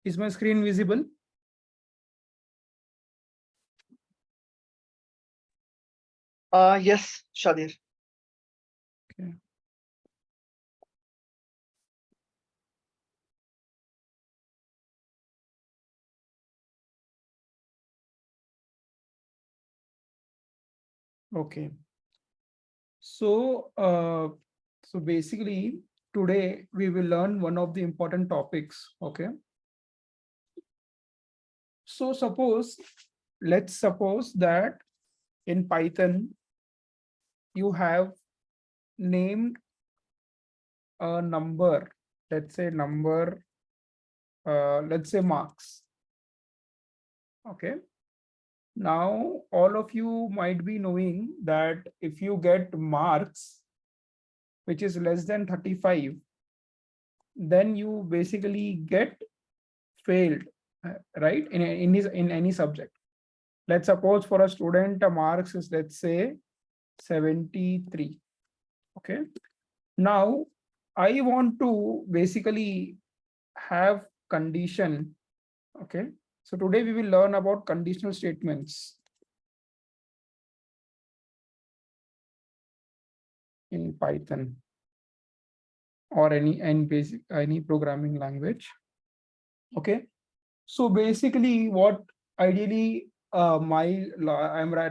Is my screen visible? Yes, Shadir. Okay. Okay. So, so basically, today we will learn one of the important topics. Okay. So let's suppose that in Python, you have named a number, let's say number, let's say marks. Okay. Now, all of you might be knowing that if you get marks, which is less than 35, then you basically get failed, right? In any subject. Let's suppose for a student, a marks is, let's say, 73. Okay. Now, I want to basically have condition. Okay. So today we will learn about conditional statements in Python or any programming language. Okay. So basically what ideally I'm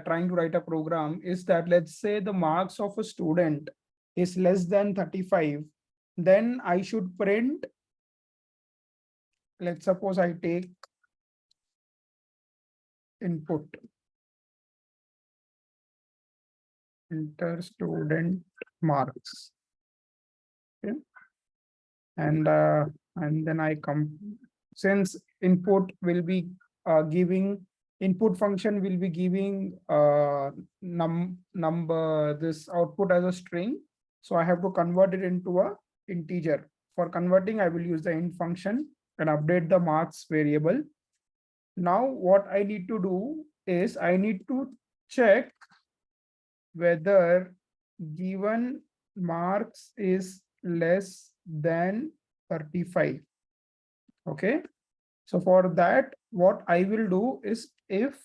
trying to write a program is that, let's say the marks of a student is less than 35, then I should print, let's suppose I take input, enter student marks. Okay. And then I come, since input will be giving, input function will be giving number, this output as a string. So I have to convert it into a integer. For converting, I will use the int function and update the marks variable. Now what I need to do is I need to check whether given marks is less than 35. Okay. So for that, what I will do is, if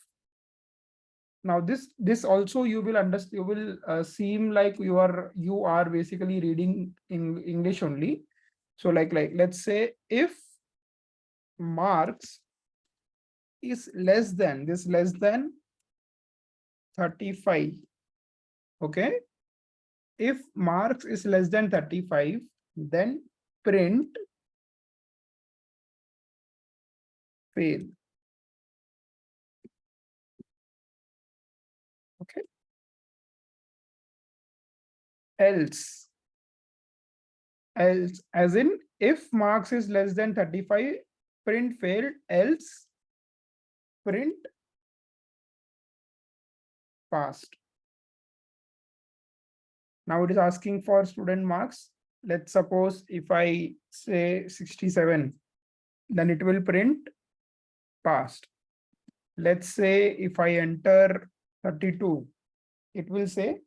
now this also you will understand, you will seem like you are basically reading in English only. So like let's say if marks is less than 35. Okay. If marks is less than 35, then print fail. Okay. Else, as in if marks is less than 35, print failed, else print passed. Now it is asking for student marks. Let's suppose if I say 67, then it will print passed. Let's say if I enter 32, it will say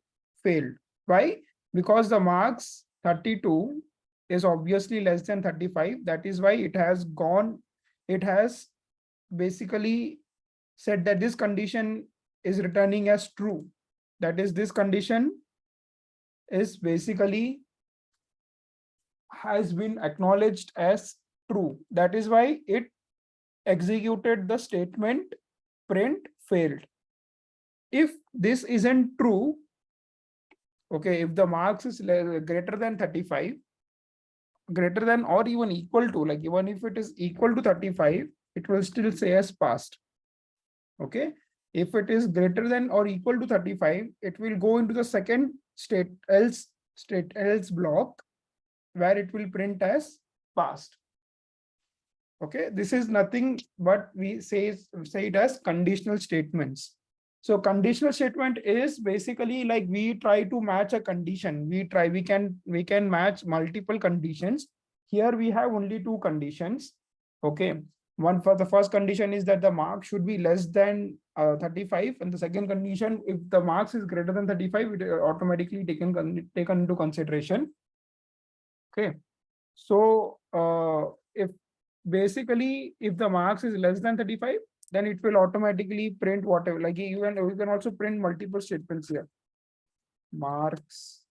failed. Why? Because the marks 32 is obviously less than 35. That is why it has basically said that this condition is returning as true. That is, this condition is basically has been acknowledged as true. That is why it executed the statement print failed. If this isn't true, okay, if the marks is greater than 35, greater than or even equal to, like even if it is equal to 35, it will still say as passed. Okay. If it is greater than or equal to 35, it will go into the second state else block, where it will print as passed. Okay, this is nothing but we say it as conditional statements. So conditional statement is basically like we try to match a condition. We can match multiple conditions. Here we have only two conditions. Okay. One, for the first condition is that the mark should be less than 35, and the second condition, if the marks is greater than 35, it automatically taken into consideration. Okay. So if basically, if the marks is less than 35, then it will automatically print whatever. Like you can also print multiple statements here. Marks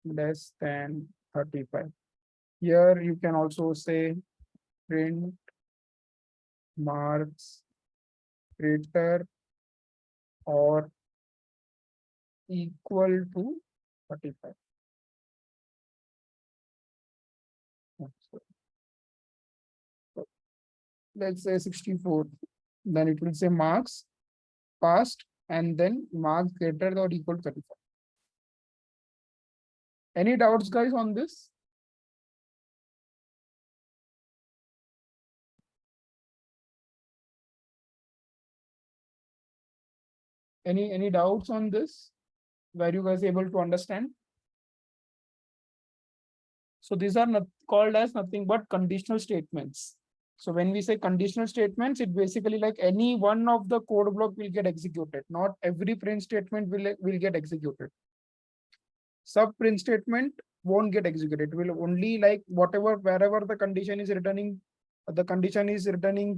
less than 35. Here you can also say print marks greater or equal to 35. So let's say 64. Then it will say marks passed and then marks greater or equal to 35. Any doubts, guys, on this? Any doubts on this? Were you guys able to understand? So these are not called as nothing but conditional statements. So when we say conditional statements, it basically like any one of the code block will get executed. Not every print statement will get executed. Sub print statement won't get executed. It will only like whatever wherever the condition is returning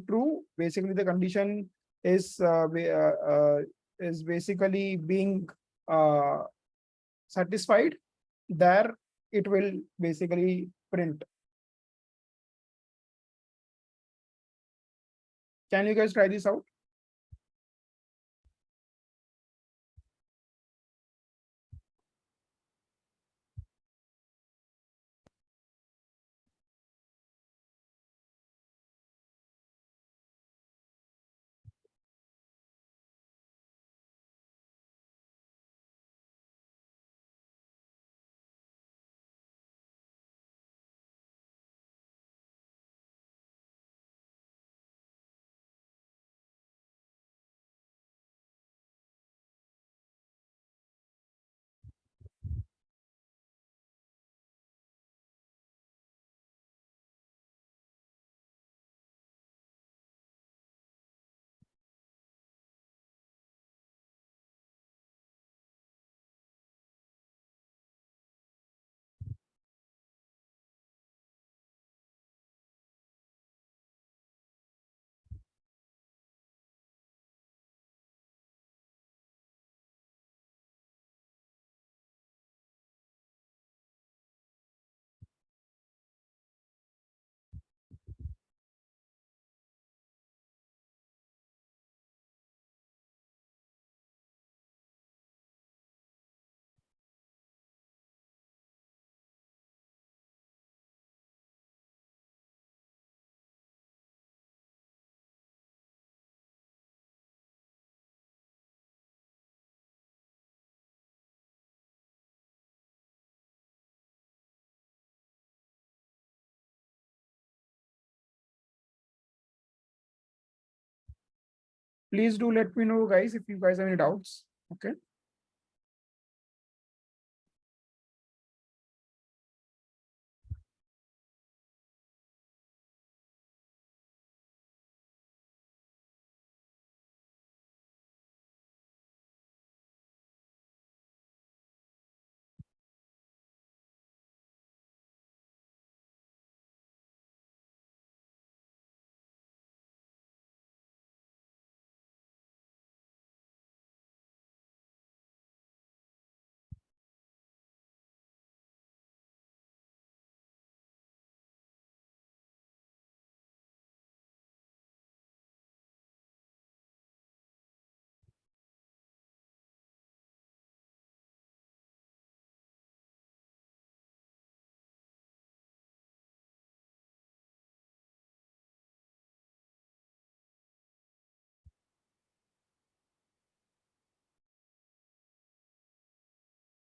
true. Basically, the condition is basically being uh, satisfied. There, it will basically print. Can you guys try this out? Please do let me know, guys, if you guys have any doubts. Okay.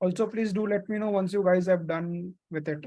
Also, please do let me know once you guys have done with it.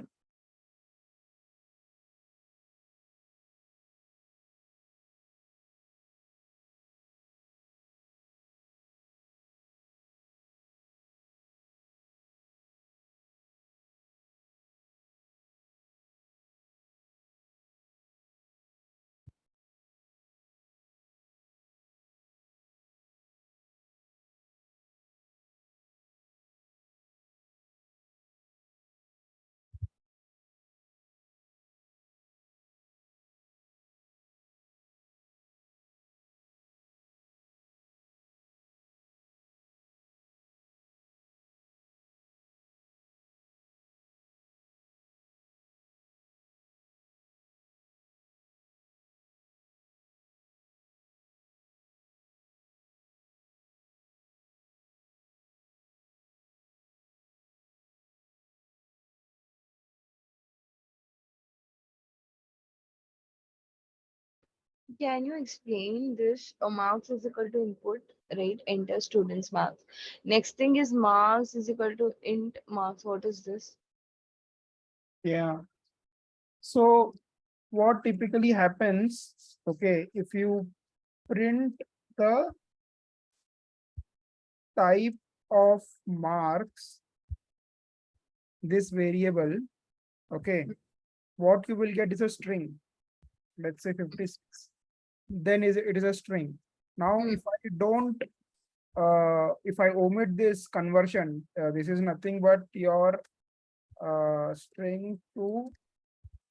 Can you explain this? Marks is equal to input, right? Enter students' marks. Next thing is marks is equal to int marks. What is this? Yeah. So what typically happens, okay, if you print the type of marks, this variable, okay, what you will get is a string. Let's say 56. Then it is a string. Now, Hmm. if I don't, if I omit this conversion, this is nothing but your string to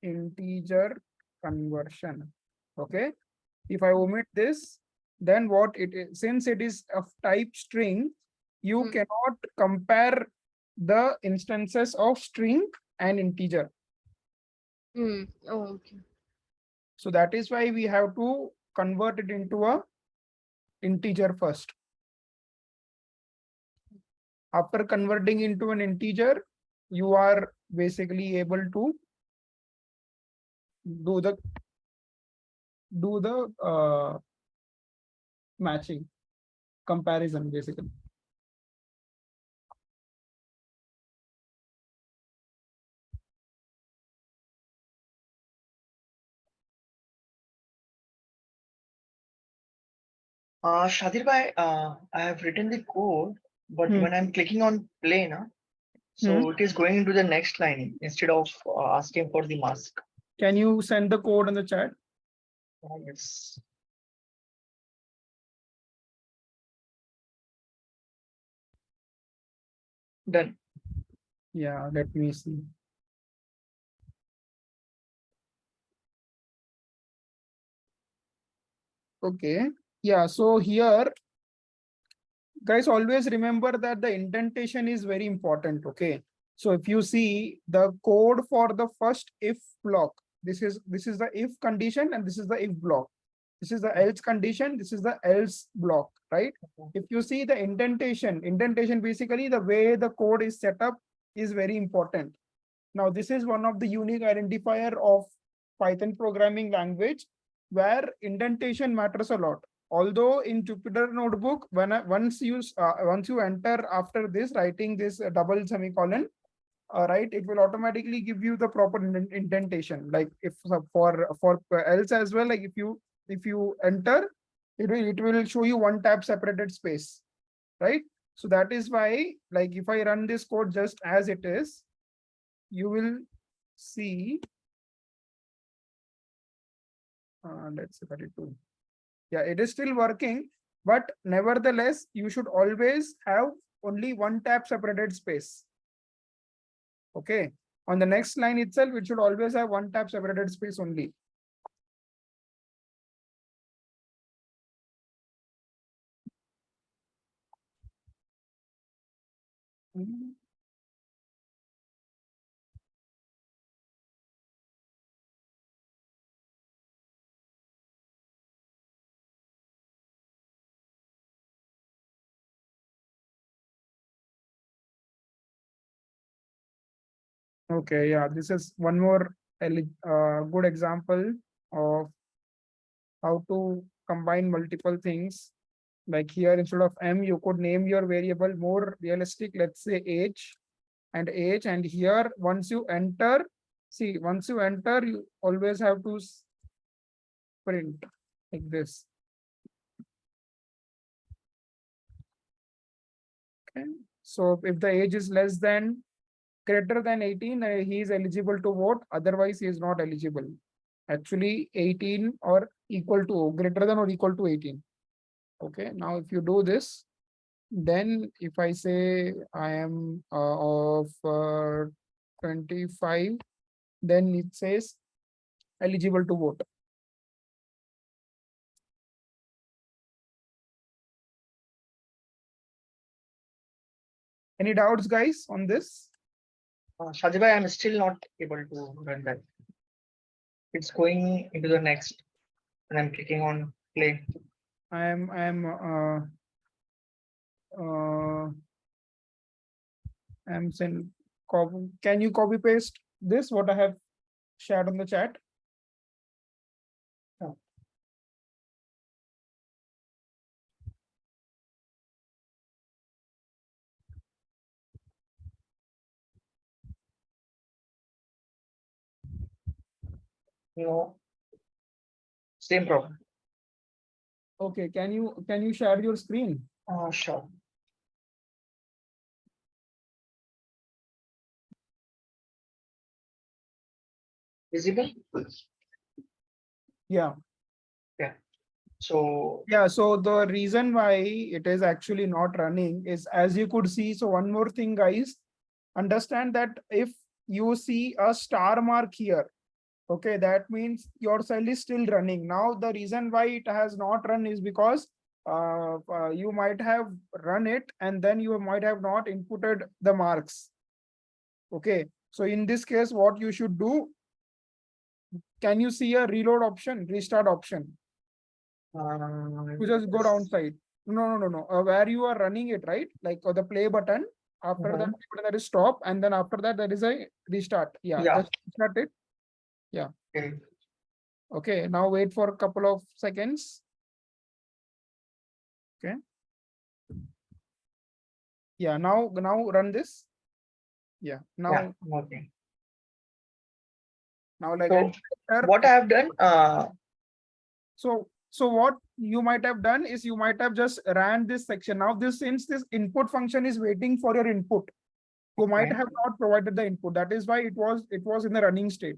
integer conversion. Okay. If I omit this, then what it is, since it is of type string, you Hmm. cannot compare the instances of string and integer. Hmm. Oh, okay. So that is why we have to convert it into a integer first. After converting into an integer, you are basically able to do the matching comparison basically. Shadir bhai, I have written the code, but Hmm. when I'm clicking on play, na, Hmm. so it is going into the next line instead of asking for the mask. Can you send the code in the chat? Yes. Done. Yeah, let me see. Okay. Yeah, so here, guys, always remember that the indentation is very important. Okay. So if you see the code for the first if block, this is the if condition and this is the if block. This is the else condition, this is the else block, right? If you see the indentation basically the way the code is set up is very important. Now, this is one of the unique identifier of Python programming language where indentation matters a lot. Although in Jupyter Notebook, once you enter after this writing this double semicolon, right, it will automatically give you the proper indentation. Like if for else as well, like if you enter, it will show you one tab separated space, right? So that is why, like if I run this code just as it is, you will see, let's say 32. Yeah, it is still working, but nevertheless, you should always have only one tab separated space. Okay. On the next line itself, it should always have one tab separated space only. Mhm. Okay, yeah, this is one more good example of how to combine multiple things. Like here, instead of m, you could name your variable more realistic, let's say age and age. And here, once you enter, see, once you enter, you always have to print like this. Okay. So if the age is less than greater than 18, he is eligible to vote. Otherwise, he is not eligible. Actually, 18 or equal to greater than or equal to 18. Okay. Now, if you do this, then if I say I am of 25, then it says eligible to vote. Any doubts, guys, on this? Shadir bhai, I'm still not able to run that. It's going into the next, and I'm clicking on play. Uh, I'm send copy. Can you copy paste this? What I have shared on the chat. Oh, No, same problem. Okay, can you share your screen? Sure. Visible? Yeah. So Yeah, so the reason why it is actually not running is, as you could see, so one more thing, guys, understand that if you see a star mark here, okay, that means your cell is still running. Now, the reason why it has not run is because you might have run it and then you might have not inputted the marks. Okay, so in this case, what you should do, can you see a reload option, restart option? You just go yes. downside. No. Where you are running it, right? Like the play button. After that, Mhm. button that is stop, and then after that, there is a restart. Yeah, Yeah. just restart it. Yeah. Okay. Okay. Now wait for a couple of seconds. Okay. Yeah. Now run this. Yeah. Yeah. Now Okay. like So enter. what I have done, So what you might have done is you might have just ran this section. Now this, since this input function is waiting for your input, you might okay. have not provided the input. That is why it was in the running state.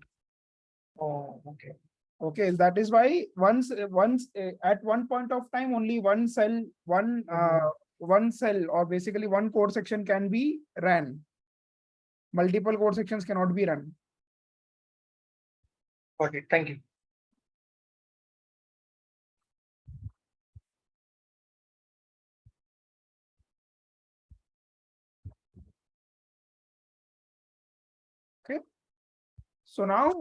Oh, okay. Okay, that is why once at one point of time only one cell, Mhm. one cell, or basically one code section can be ran. Multiple code sections cannot be run. Got it. Thank you. Okay. So now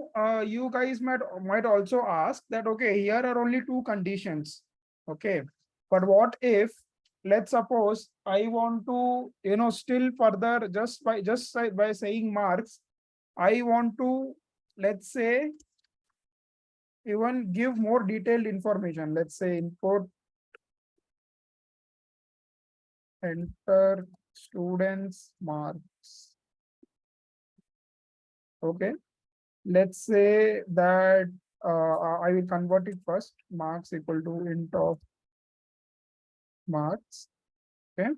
you guys might also ask that, okay, here are only two conditions. Okay, but what if, let's suppose I want to, still further, by saying marks, I want to, let's say, even give more detailed information. Let's say input, enter students marks. Okay, let's say that I will convert it first. Marks equal to int of marks. Okay,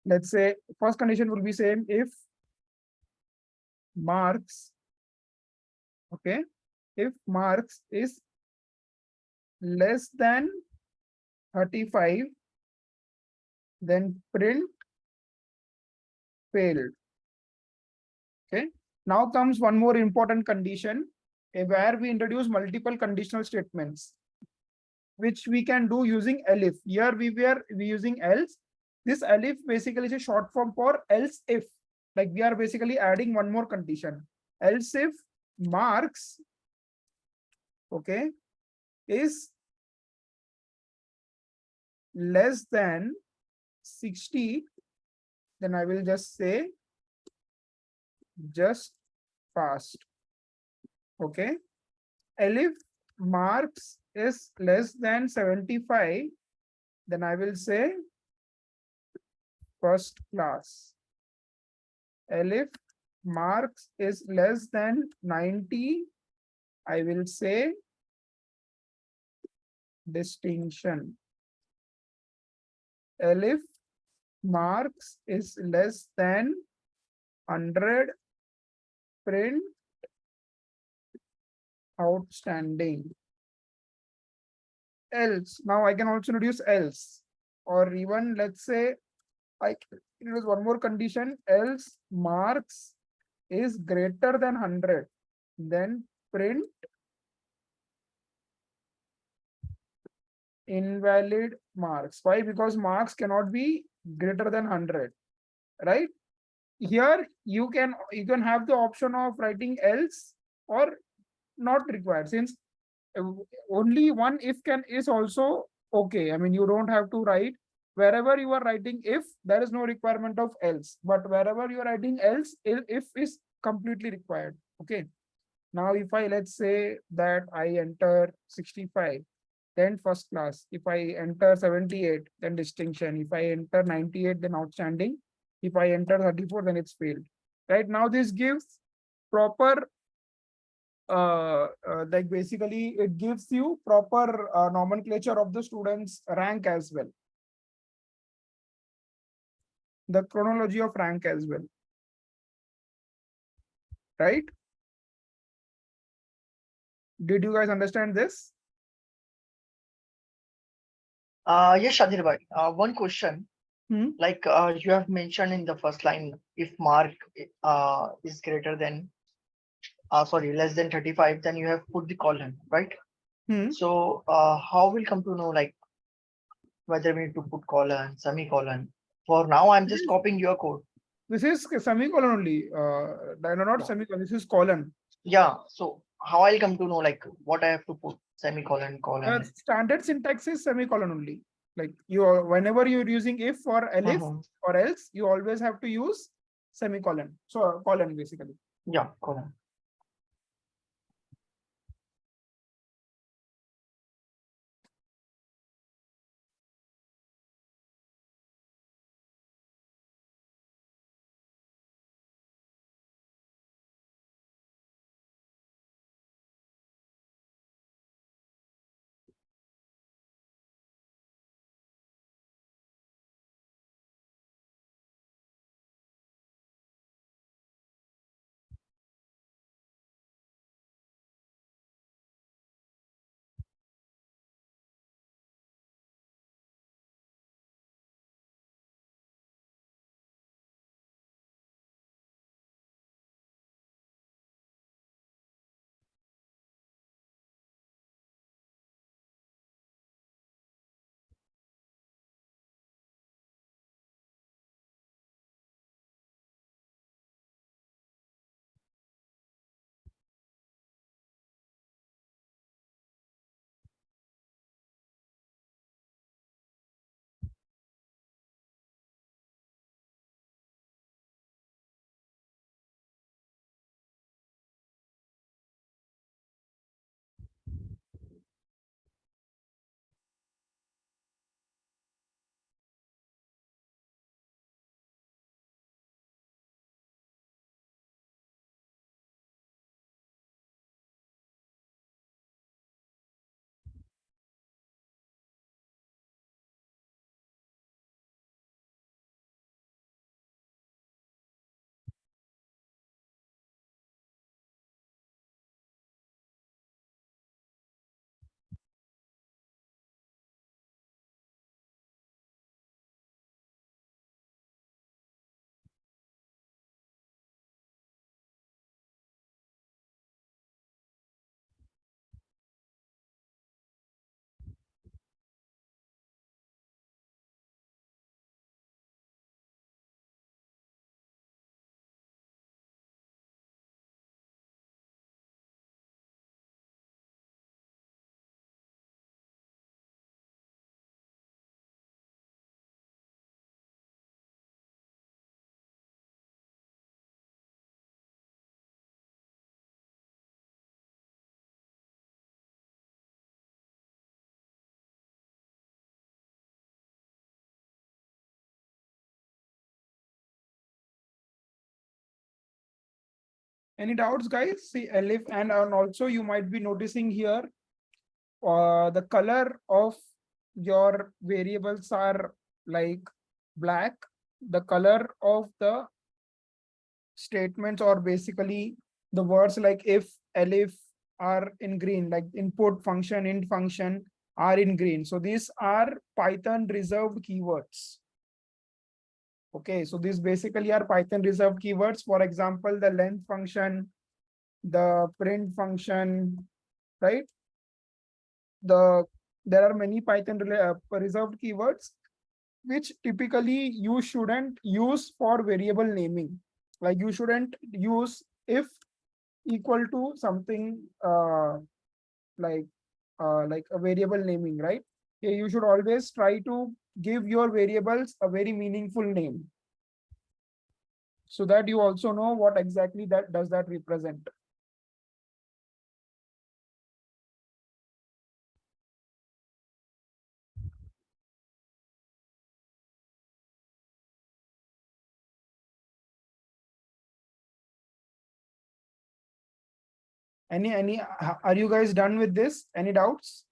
let's say first condition will be same if marks, okay, if marks is less than 35, then print failed. Okay, now comes one more important condition, where we introduce multiple conditional statements, which we can do using elif. Here we using else. This elif basically is a short form for else if. Like we are basically adding one more condition. Else if marks, okay, is less than 60, then I will just say just passed. Okay. Elif marks is less than 75, then I will say first class. Elif marks is less than 90, I will say distinction. Elif marks is less than 100, print outstanding. Else, now I can also introduce else, or even let's say I introduce one more condition, else marks is greater than 100, then print invalid marks. Why? Because marks cannot be greater than 100, right? Here you can have the option of writing else or not required, since uh, only one if can is also okay. I mean, you don't have to write. Wherever you are writing if, there is no requirement of else, but wherever you are writing else, if is completely required. Okay, now if I, let's say that I enter 65, then first class. If I enter 78, then distinction. If I enter 98, then outstanding. If I enter 34, then it's failed. Right now, this gives proper like basically it gives you proper nomenclature of the student's rank as well. The chronology of rank as well. Right? Did you guys understand this? Yes, Shadir bhai. One question. Like you have mentioned in the first line, if mark is greater than, sorry, less than 35, then you have put the colon, right? So how will come to know like whether we need to put colon, semicolon? For now, I'm just copying your code. This is semicolon only. No, not Yeah. semicolon. This is colon. Yeah. So how I'll come to know like what I have to put, semicolon, colon. Standard syntax is semicolon only. Like whenever you're using if or elif or else, you always have to use semicolon. So colon basically. Yeah, colon. Any doubts, guys? See elif and also you might be noticing here the color of your variables are like black. The color of the statements or basically the words like if, elif are in green, like input function, int function are in green. So these are Python reserved keywords. Okay, so these basically are Python reserved keywords. For example, the length function, the print function, right? There are many Python reserved keywords which typically you shouldn't use for variable naming. Like you shouldn't use if equal to something like a variable naming, right? Okay, you should always try to give your variables a very meaningful name so that you also know what exactly that does that represent. Are you guys done with this? Any doubts?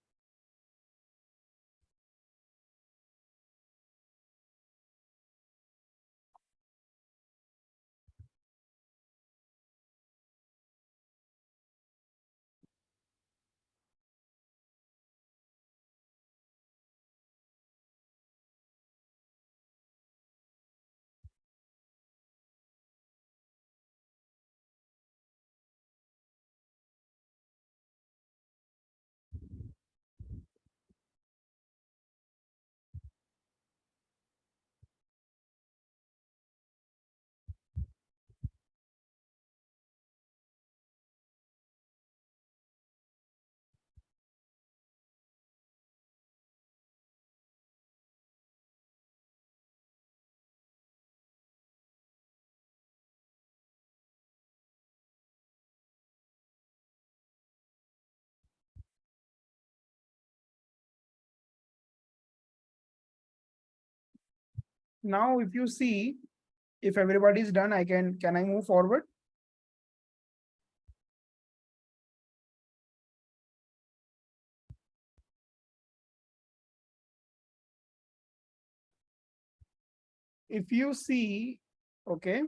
Now, if you see, if everybody is done, can I move forward? If you see, okay,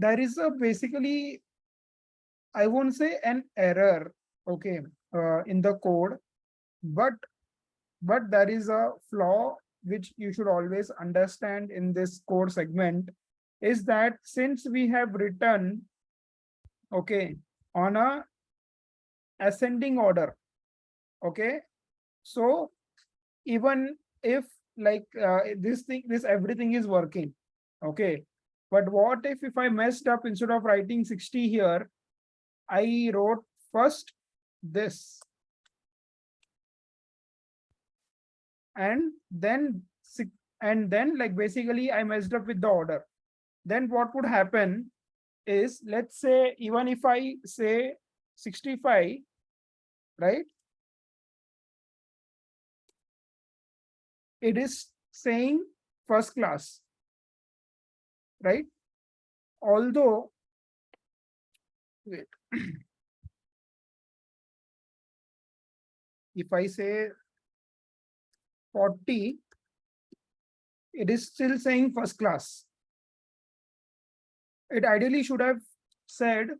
there is a basically, I won't say an error, okay, in the code, but there is a flaw which you should always understand in this code segment, is that since we have written, okay, on a ascending order, okay, so even if like this everything is working, okay, but what if I messed up, instead of writing 60 here, I wrote first this and then like basically I messed up with the order. Then what would happen is, let's say even if I say 65, right, it is saying first class, right? Although, wait, if I say 40, it is still saying first class. It ideally should have said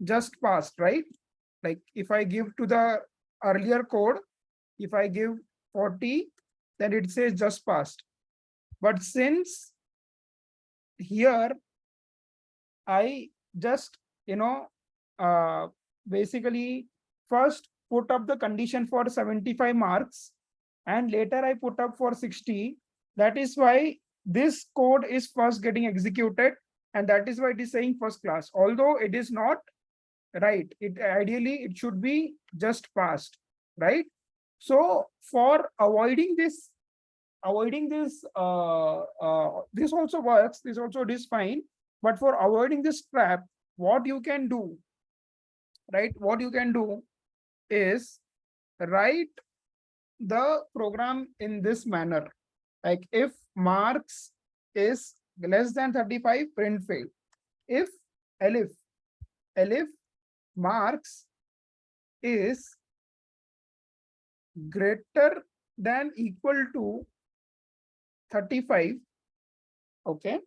just passed, right? Like if I give to the earlier code, if I give 40, then it says just passed. But since here I just, basically first put up the condition for 75 marks and later I put up for 60. That is why this code is first getting executed, and that is why it is saying first class. Although it is not right, it ideally it should be just passed, right? So for avoiding this, this also works, this also it is fine. But for avoiding this trap, what you can do, right? What you can do is write the program in this manner. Like if marks is less than 35, print fail. If elif marks is greater than equal to 35, okay,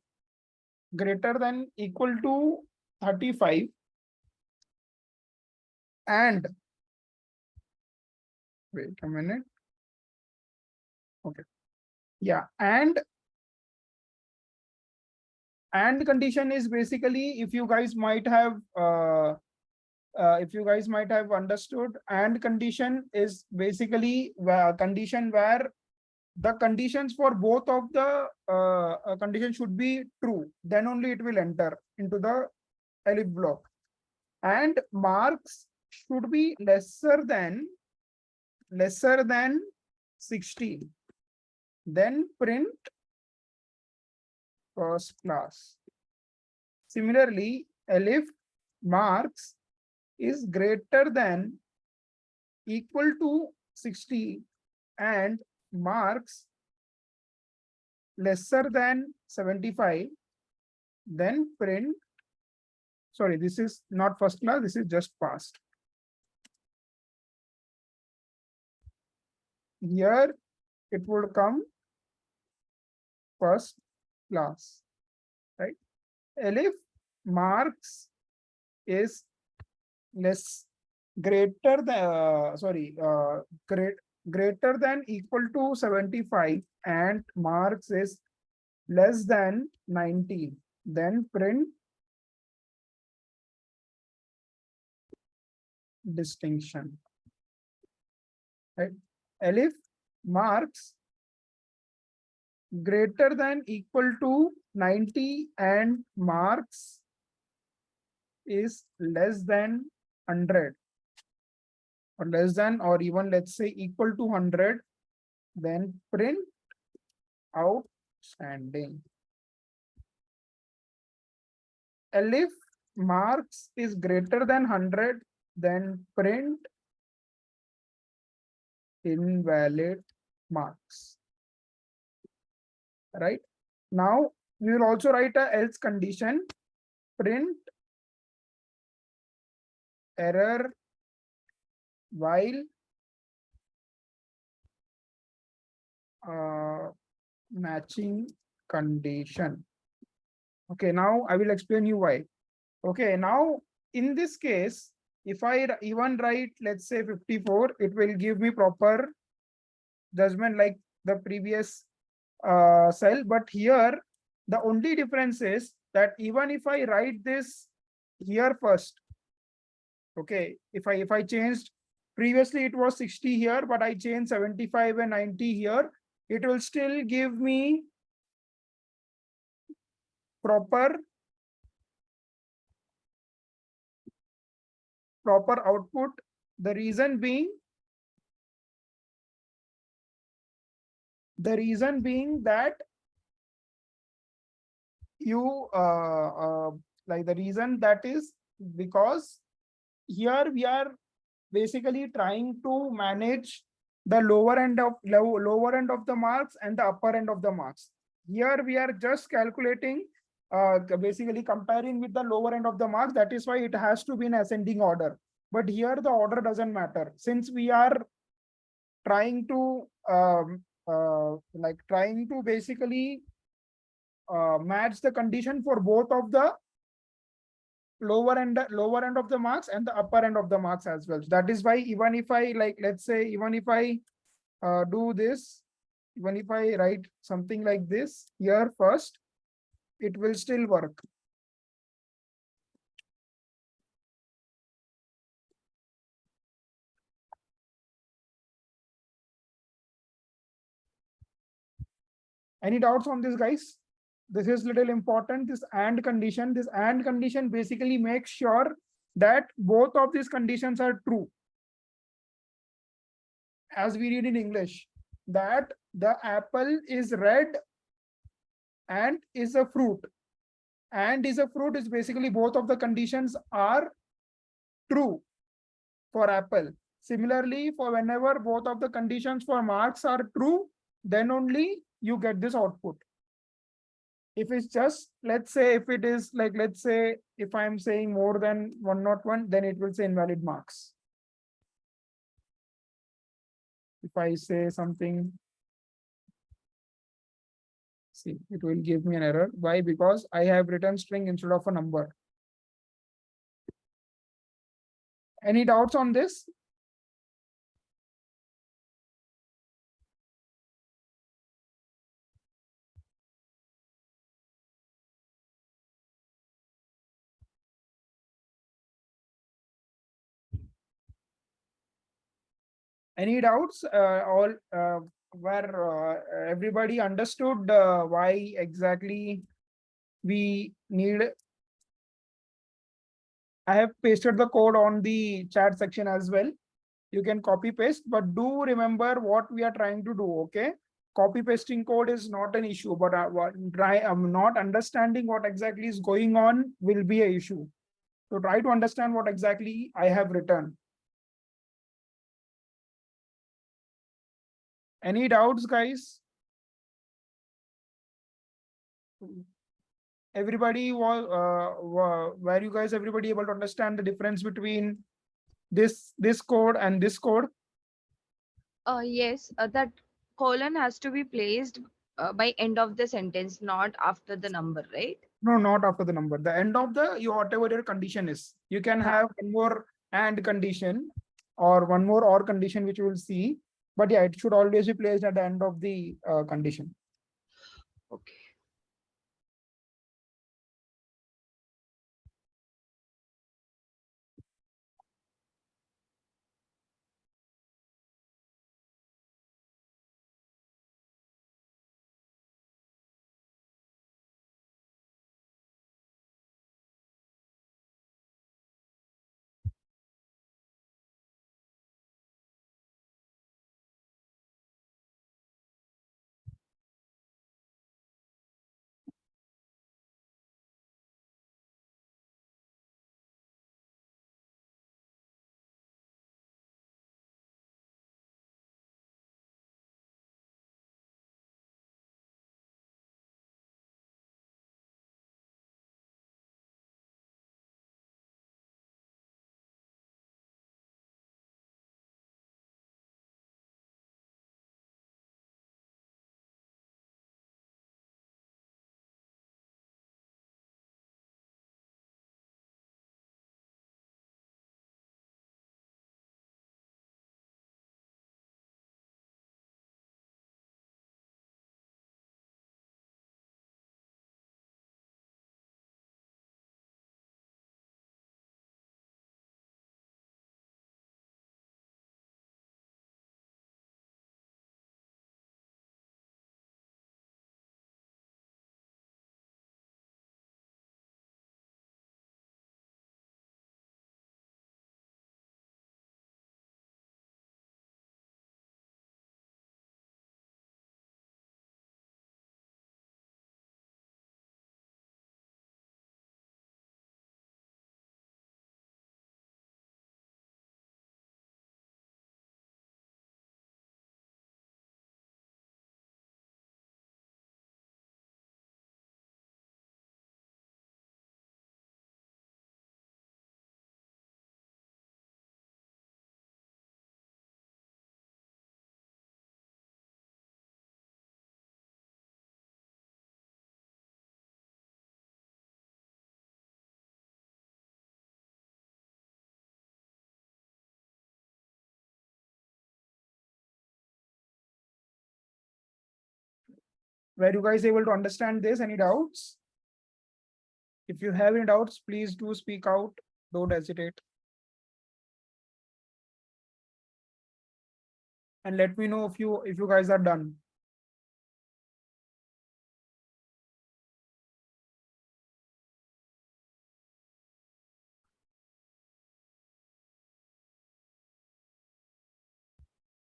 greater than equal to 35, and wait a minute, okay, yeah, and condition is basically, if you guys might have understood, and condition is basically a condition where the conditions for both of the conditions should be true, then only it will enter into the elif block. And marks should be lesser than 60, then print first class. Similarly, elif marks is greater than equal to 60 and marks lesser than 75, then print, sorry, this is not first class, this is just past. Here it would come first class, right? Elif marks is less greater than greater than equal to 75 and marks is less than 90, then print distinction, right? Elif marks greater than equal to 90 and marks is less than 100 or less than, or even let's say equal to 100, then print outstanding. Elif marks is greater than 100, then print invalid marks. Right? Now we will also write a else condition, print error while matching condition. Okay, now I will explain you why. Okay, now in this case, if I even write, let's say 54, it will give me proper judgment like the previous cell. But here, the only difference is that even if I write this here first, okay, if I changed, previously it was 60 here, but I changed 75 and 90 here, it will still give me proper output. The reason being that you like the reason that is because here we are basically trying to manage the lower end of the marks and the upper end of the marks. Here we are just calculating, basically comparing with the lower end of the marks. That is why it has to be in ascending order. But here the order doesn't matter, since we are trying to basically match the condition for both of the lower end of the marks and the upper end of the marks as well. So that is why even if I let's say even if I do this, even if I write something like this here first, it will still work. Any doubts on this, guys? This is little important, this and condition. This and condition basically makes sure that both of these conditions are true. As we read in English, that the apple is red and is a fruit. And is a fruit is basically both of the conditions are true for apple. Similarly, for whenever both of the conditions for marks are true, then only you get this output. If it's just, let's say, if it is like, let's say, if I'm saying more than 101, then it will say invalid marks. If I say something, see, it will give me an error. Why? Because I have written string instead of a number. Any doubts on this? Any doubts? All where everybody understood why exactly we need. I have pasted the code on the chat section as well. You can copy paste, but do remember what we are trying to do. Okay, copy pasting code is not an issue, but I'm not understanding what exactly is going on will be an issue. So try to understand what exactly I have written. Any doubts, guys? Everybody was were you guys everybody able to understand the difference between this code and this code? Yes, that colon has to be placed by end of the sentence, not after the number, right? No, not after the number. The end of the whatever your condition is. You can have one more and condition or one more or condition, which you will see. But yeah, it should always be placed at the end of the condition. Okay. Were you guys able to understand this? Any doubts? If you have any doubts, please do speak out. Don't hesitate. And let me know if you guys are done.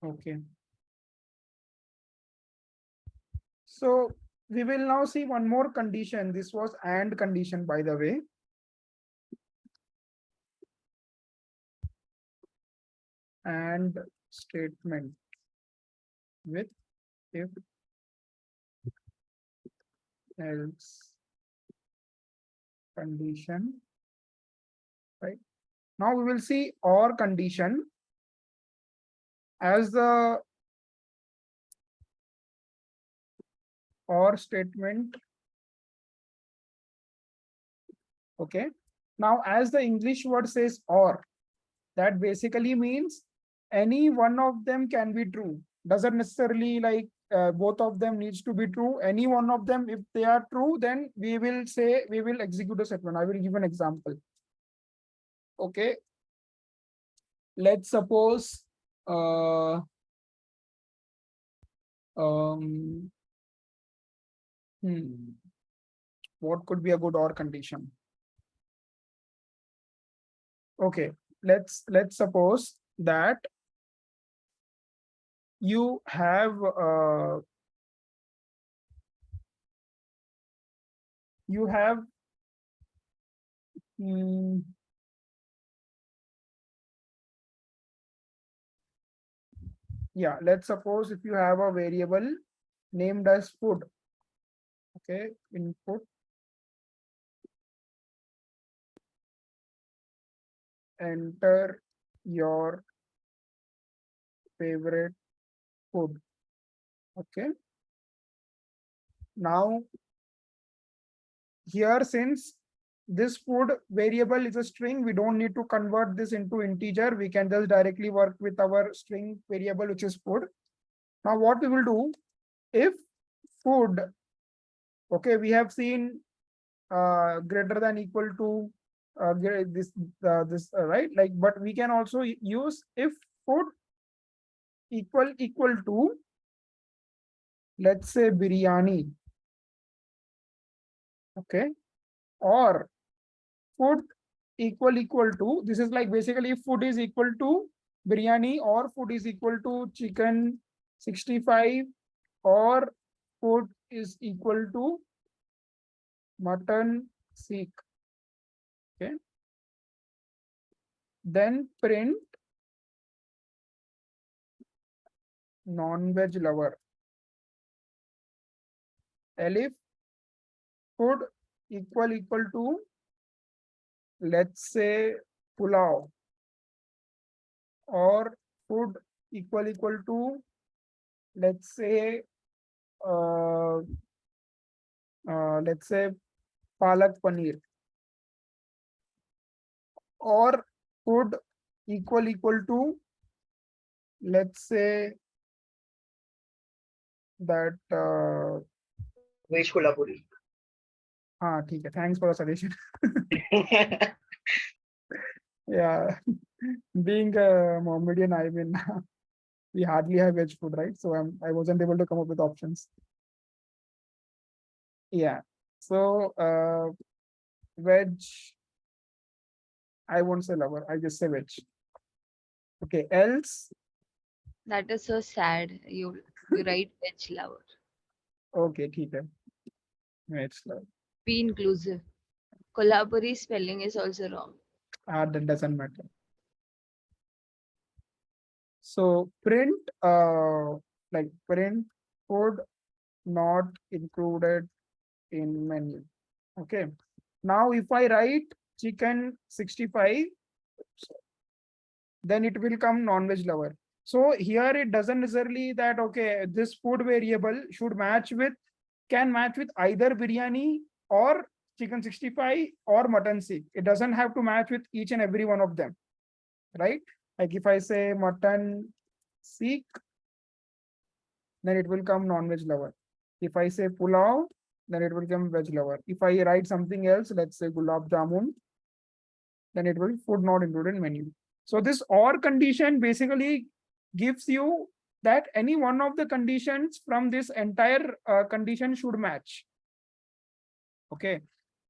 Okay. So we will now see one more condition. This was and condition, by the way. And statement with if else condition, right? Now we will see or condition as the or statement. Okay. Now, as the English word says or, that basically means any one of them can be true. Doesn't necessarily like both of them needs to be true. Any one of them, if they are true, then we will say we will execute a statement. I will give an example. Okay. Let's suppose um, what could be a good or condition? Okay, let's suppose that you have you have yeah, let's suppose if you have a variable named as food. Okay, input enter your favorite food. Okay, now here, since this food variable is a string, we don't need to convert this into integer. We can just directly work with our string variable, which is food. Now what we will do, if food, okay, we have seen greater than equal to this right, like, but we can also use if food equal to, let's say, biryani. Okay, or food equal to, this is like basically if food is equal to biryani, or food is equal to chicken 65, or food is equal to mutton seek. Okay, then print non-veg lover. Elif food equal to, let's say, pulao, or food equal to, let's say, let's say palak paneer, or food equal to, let's say, that Veg kolhapuri. ठीक है, thanks for the suggestion. Yeah, being a Mohammedan, I mean, we hardly have veg food, right? So I wasn't able to come up with options. Yeah, so veg, I won't say lover, I just say veg. Okay, else. That is so sad. You write veg lover. Okay, ठीक है, veg lover. Be inclusive. Kolhapuri spelling is also wrong. That doesn't matter. So print like print food not included in menu. Okay, now if I write chicken 65, then it will come non-veg lover. So here it doesn't necessarily that, okay, this food variable should match with, can match with either biryani or chicken 65 or mutton seek. It doesn't have to match with each and every one of them, right? Like if I say mutton seek, then it will come non-veg lover. If I say pulao, then it will come veg lover. If I write something else, let's say gulab jamun, then it will food not included in menu. So this or condition basically gives you that any one of the conditions from this entire condition should match. Okay,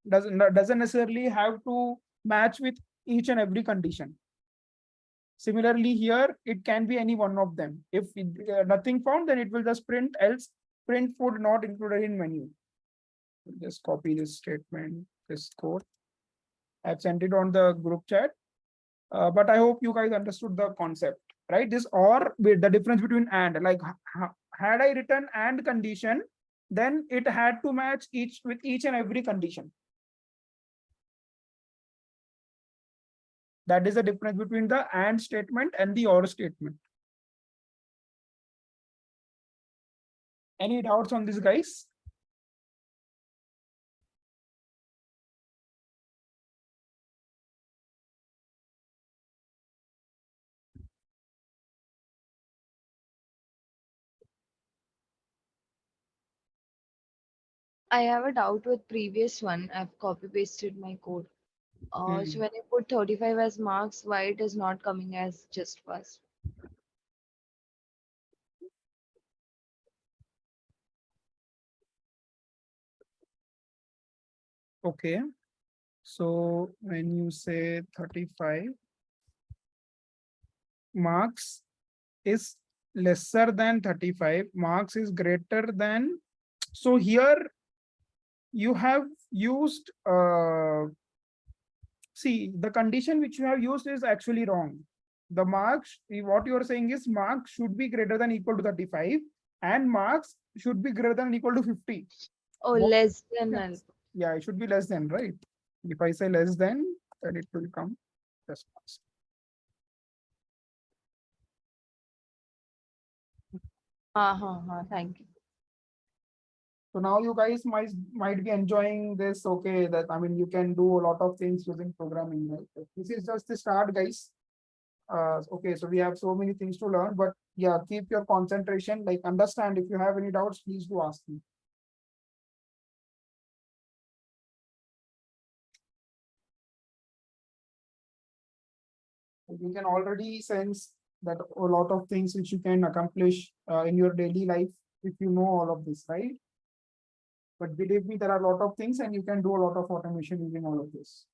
doesn't necessarily have to match with each and every condition. Similarly, here it can be any one of them. If nothing found, then it will just print else, print food not included in menu. Just copy this statement, this code. I've sent it on the group chat. But I hope you guys understood the concept, right? This or with the difference between and, like had I written and condition, then it had to match each with each and every condition. That is the difference between the and statement and the or statement. Any doubts on this, guys? I have a doubt with previous one. I've copy pasted my code. So when I put 35 as marks, why it is not coming as just pass? Okay. So when you say 35, marks is lesser than 35, marks is greater than, so here you have used, see, the condition which you have used is actually wrong. The marks, what you are saying is marks should be greater than equal to 35 and marks should be greater than equal to 50. Oh, What- less than Yes. none. Yeah, it should be less than, right? If I say less than, then it will come just pass. Thank you. So now you guys might be enjoying this. Okay, that I mean you can do a lot of things using programming. Right? This is just the start, guys. Okay, so we have so many things to learn, but yeah, keep your concentration. Like understand, if you have any doubts, please do ask me. You can already sense that a lot of things which you can accomplish in your daily life if you know all of this, right? But believe me, there are a lot of things and you can do a lot of automation using all of this.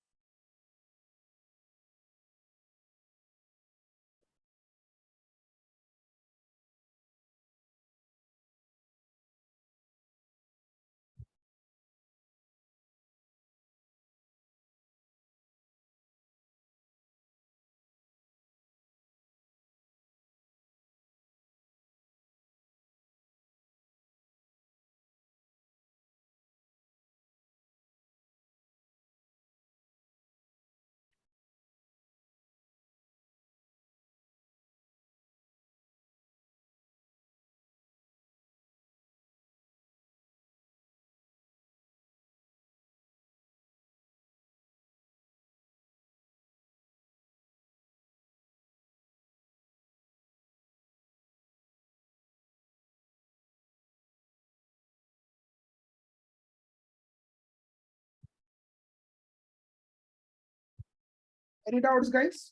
Any doubts, guys?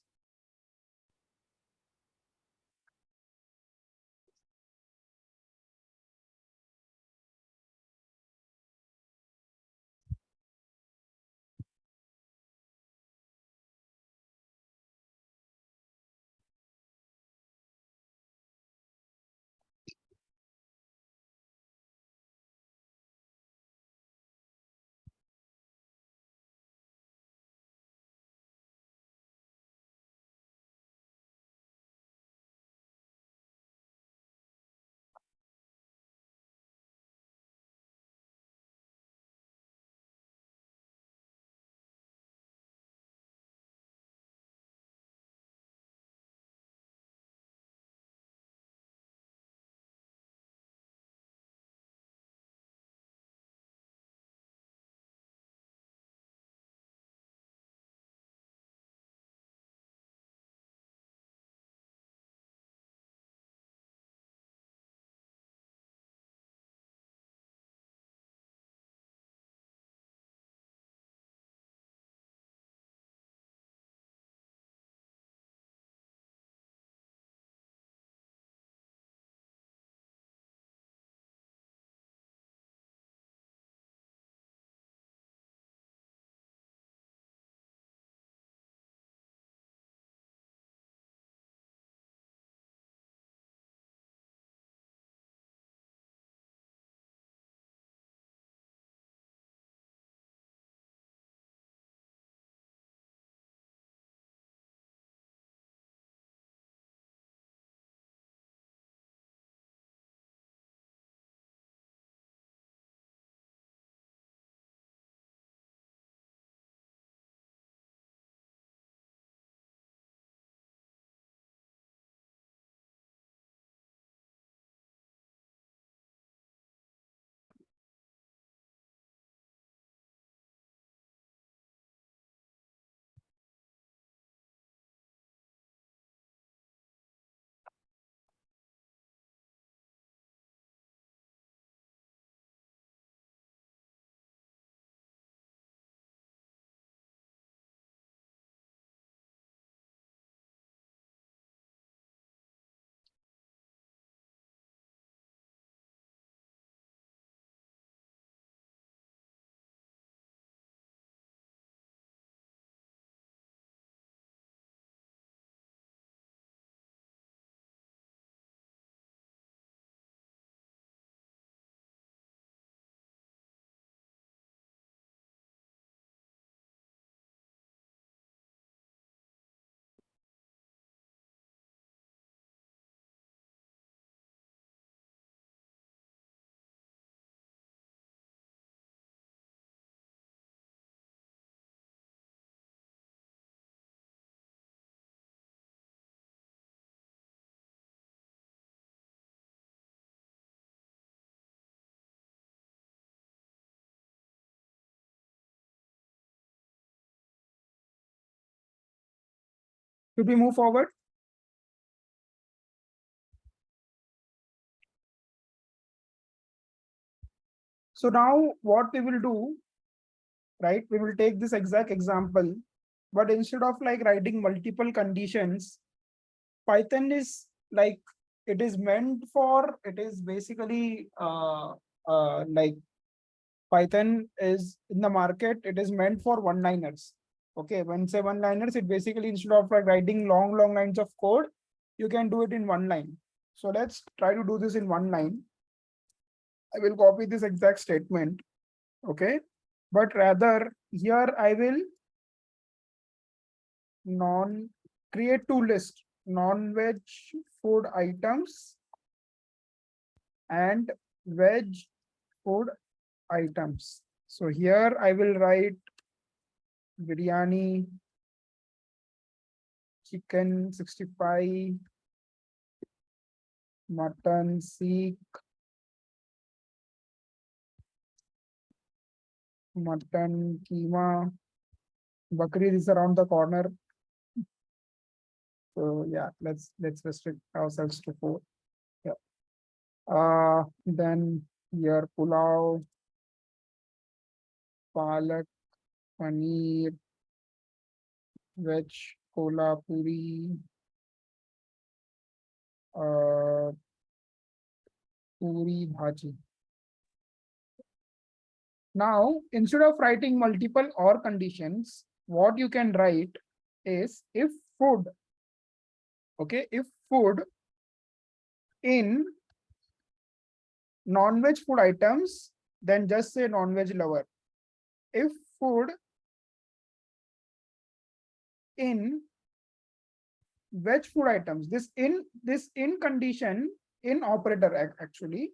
Should we move forward? So now what we will do, right? We will take this exact example, but instead of like writing multiple conditions, Python is like, it is meant for, it is basically like Python is in the market, it is meant for one-liners. Okay, when say one-liners, it basically instead of like writing long lines of code, you can do it in one line. So let's try to do this in one line. I will copy this exact statement. Okay, but rather here I will create two lists, non-veg food items and veg food items. So here I will write biryani, chicken 65, mutton seek, mutton keema, bakri is around the corner. So yeah, let's restrict ourselves to 4. Yeah. Then here pulao, palak, paneer, veg, kola puri, puri bhaji. Now, instead of writing multiple or conditions, what you can write is if food, okay, if food in non-veg food items, then just say non-veg lover. If food in veg food items, this in condition in operator actually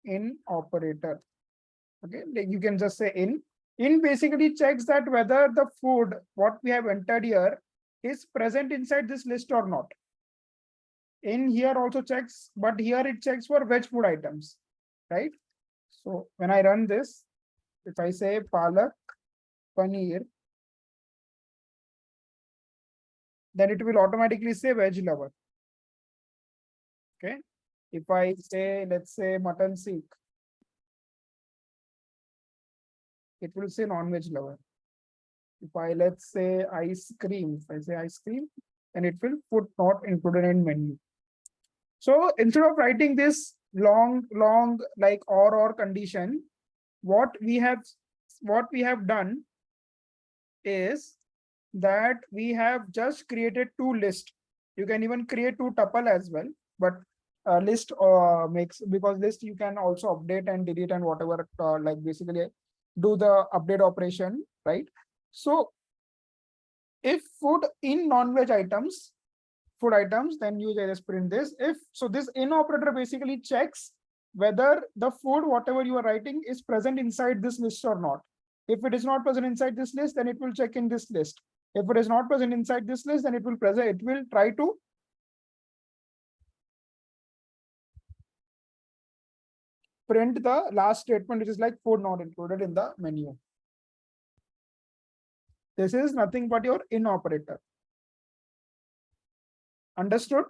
in operator. Okay, like you can just say in basically checks that whether the food what we have entered here is present inside this list or not. In here also checks, but here it checks for veg food items, right? So when I run this, if I say palak paneer, then it will automatically say veg lover. Okay, if I say, let's say mutton seek, it will say non-veg lover. If I let's say ice cream, if I say ice cream, then it will put not included in menu. So instead of writing this long like or condition, what we have done is that we have just created two lists. You can even create two tuple as well, but list makes, because list you can also update and delete and whatever, like basically do the update operation, right? So if food in non-veg items, food items, then you just print this. If so, this in operator basically checks whether the food whatever you are writing is present inside this list or not. If it is not present inside this list, then it will check in this list. If it is not present inside this list, then it will try to print the last statement, which is like food not included in the menu. This is nothing but your in operator. Understood?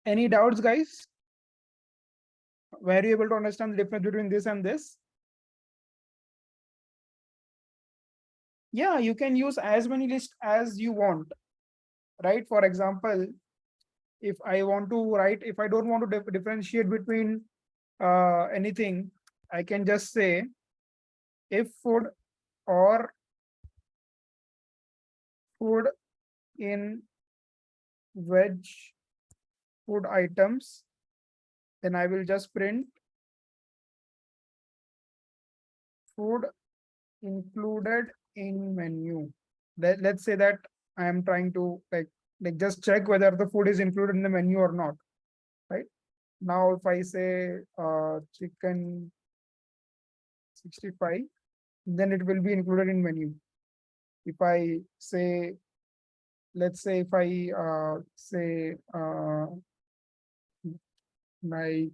Any doubts, guys? Were you able to understand the difference between this and this? Yeah, you can use as many lists as you want, right? For example, if I want to write, if I don't want to differentiate between anything, I can just say if food or food in veg food items, then I will just print food included in menu. Let's say that I am trying to like just check whether the food is included in the menu or not, right? Now, if I say chicken 65, then it will be included in menu. If I say, let's say if I say like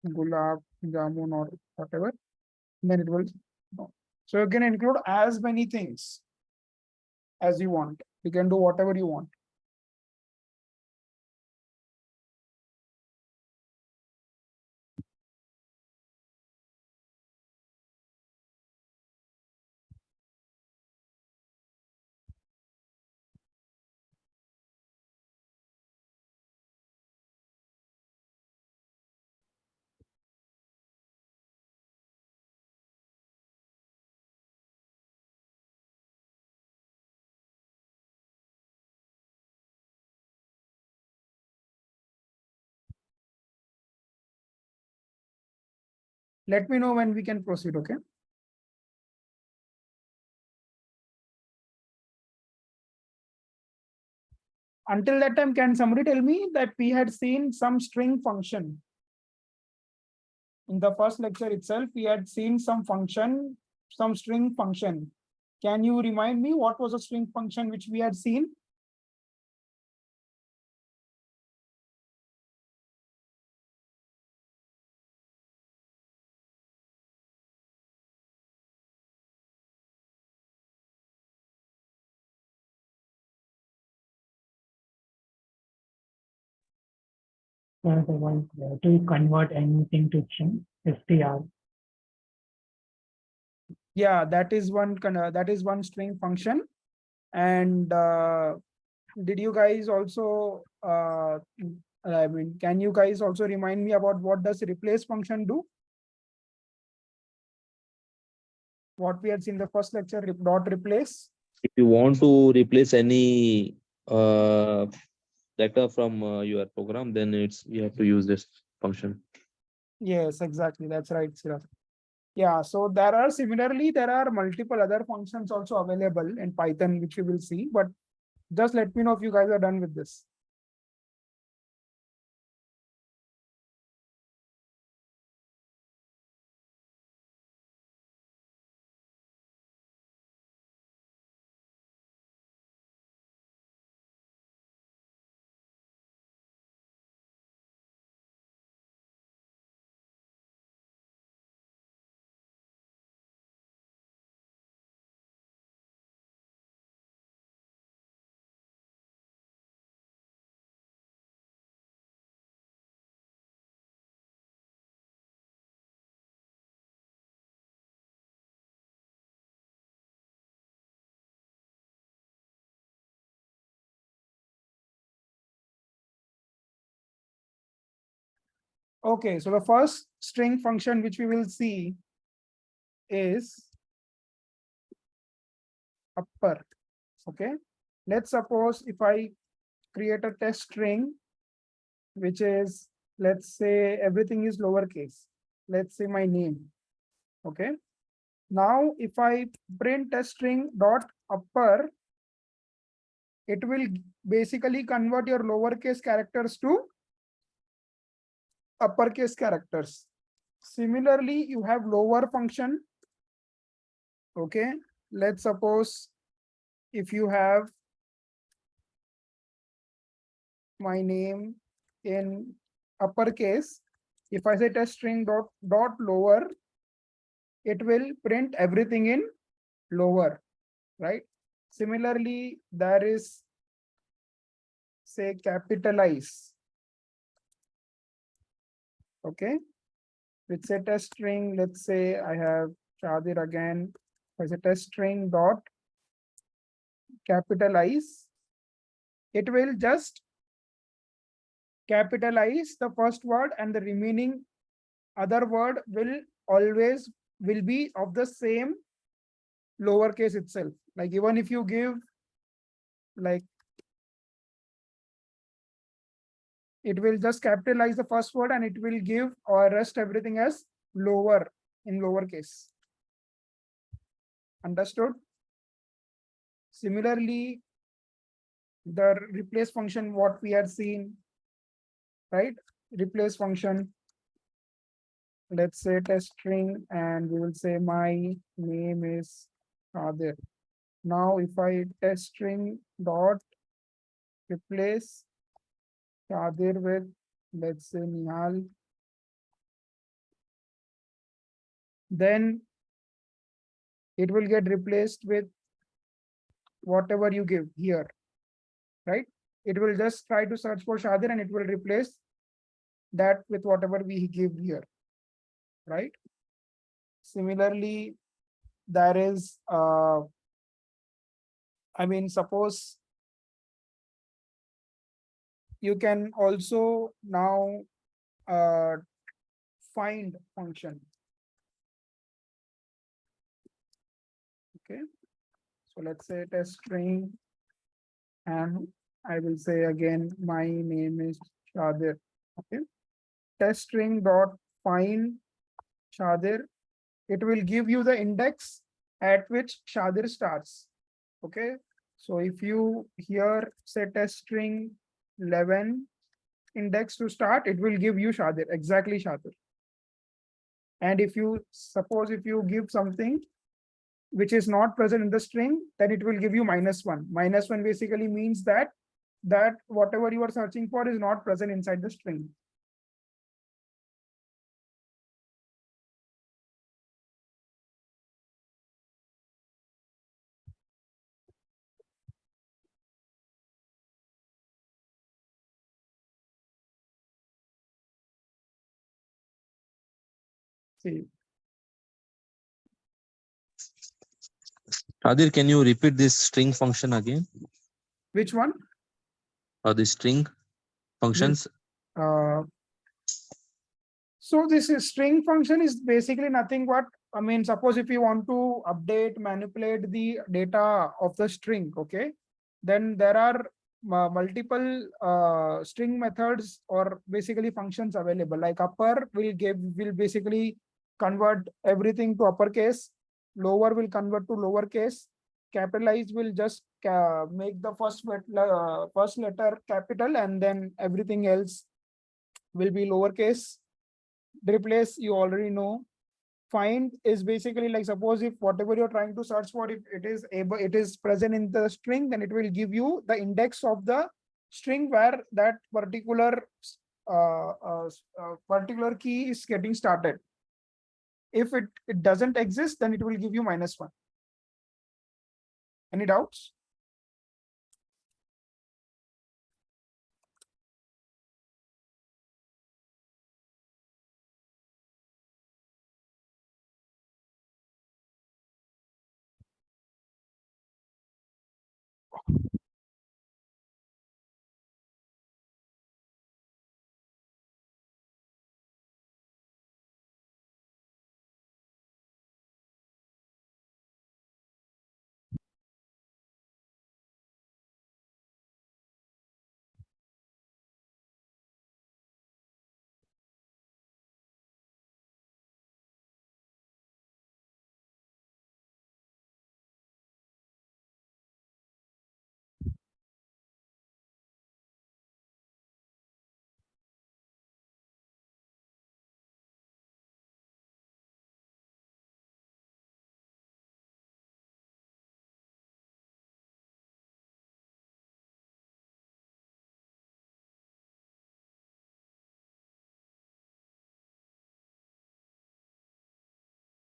gulab jamun or whatever, then it will no. So you can include as many things as you want. You can do whatever you want. Let me know when we can proceed, okay? Until that time, can somebody tell me that we had seen some string function? In the first lecture itself, we had seen some function, some string function. Can you remind me what was a string function which we had seen? The one to convert anything to string, str. Yeah, that is one string function. And did you guys also I mean, can you guys also remind me about what does replace function do? What we had seen in the first lecture, dot replace. If you want to replace any letter from your program, then you have to use this function. Yes, exactly. That's right, Sirath. Yeah, so there are multiple other functions also available in Python, which we will see, but just let me know if you guys are done with this. Okay, so the first string function which we will see is upper. Okay, let's suppose if I create a test string, which is, let's say everything is lowercase. Let's say my name. Okay. Now, if I print test string dot upper, it will basically convert your lowercase characters to uppercase characters. Similarly, you have lower function. Okay, let's suppose if you have my name in uppercase, if I say test string dot lower, it will print everything in lower, right? Similarly, there is, say, capitalize. Okay, with say test string, let's say I have Shadir again. As a test string dot capitalize, it will just capitalize the first word and the remaining other word will be of the same lowercase itself. Like even if you give, like, it will just capitalize the first word and it will give or rest everything as lower in lowercase. Understood? Similarly, the replace function, what we had seen, right? Replace function, let's say test string, and we will say my name is Shadir. Now if I test string dot replace Shadir with, let's say, Nihal, then it will get replaced with whatever you give here, right? It will just try to search for Shadir and it will replace that with whatever we give here, right? Similarly, there is, suppose you can also now find function. Okay, so let's say test string, and I will say again, my name is Shadir. Okay, test string dot find Shadir. It will give you the index at which Shadir starts. Okay, so if you here say test string 11 index to start, it will give you Shadir, exactly Shadir. And if you suppose if you give something which is not present in the string, then it will give you -1. -1 basically means that whatever you are searching for is not present inside the string. See, Shadir, can you repeat this string function again? which one? Or the string functions? Uh, so this is string function is basically nothing but, suppose if you want to update, manipulate the data of the string, okay, then there are multiple string methods or basically functions available. Like upper will basically convert everything to uppercase, lower will convert to lowercase, capitalized will just make the first letter capital, and then everything else will be lowercase. Replace, you already know. Find is basically like, suppose if whatever you're trying to search for, if it is present in the string, then it will give you the index of the string where that particular key is getting started. If it doesn't exist, then it will give you -1. Any doubts?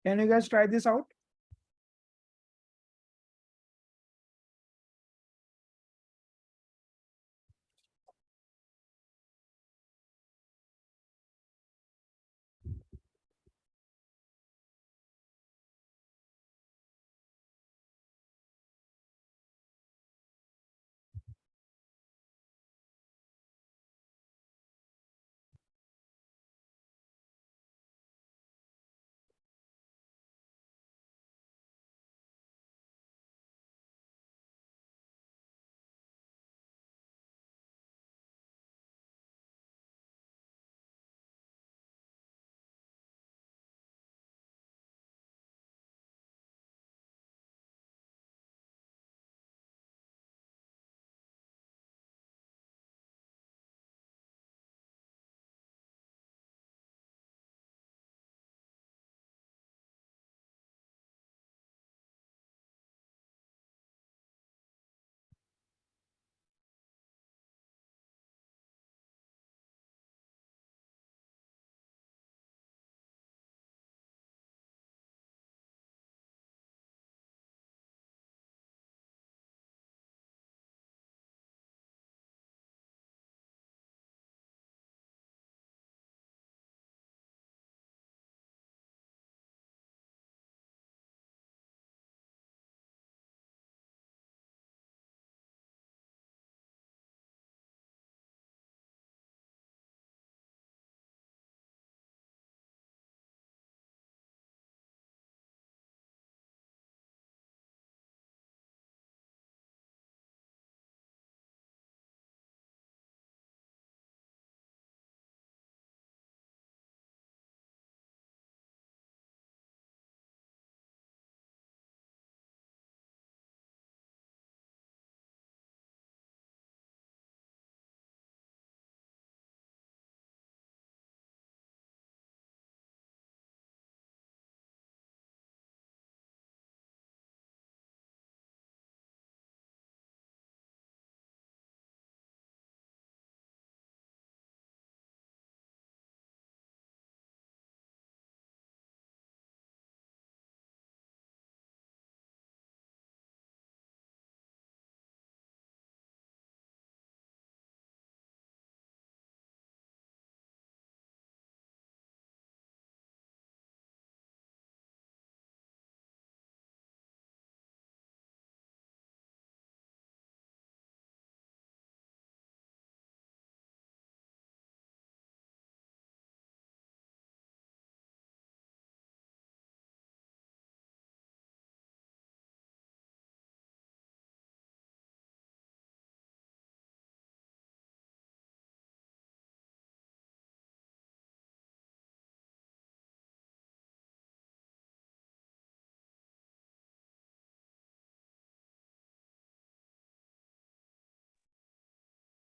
Can you guys try this out?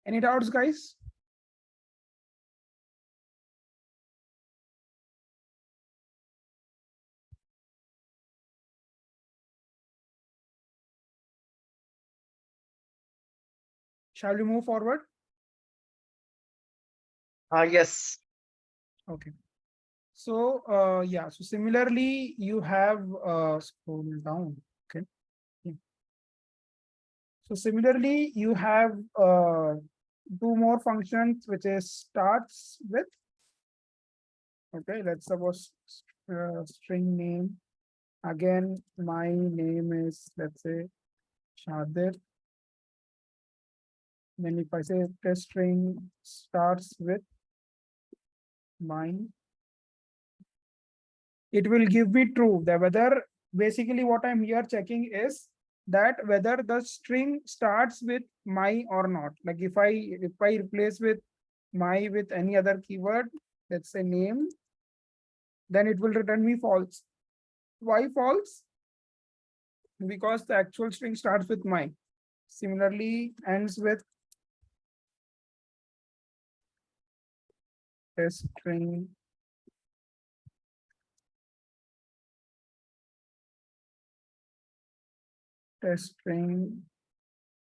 Any doubts, guys? Shall we move forward? Yes. Okay. So yeah, so similarly, you have scroll down. Okay. Yeah. So similarly, you have two more functions, which is starts with. Okay, let's suppose string name. Again, my name is, let's say, Shadir. Then if I say test string starts with mine, it will give me true. The whether basically what I'm here checking is that whether the string starts with my or not. Like if I replace with my with any other keyword, let's say name, then it will return me false. Why false? Because the actual string starts with my. Similarly, ends with test string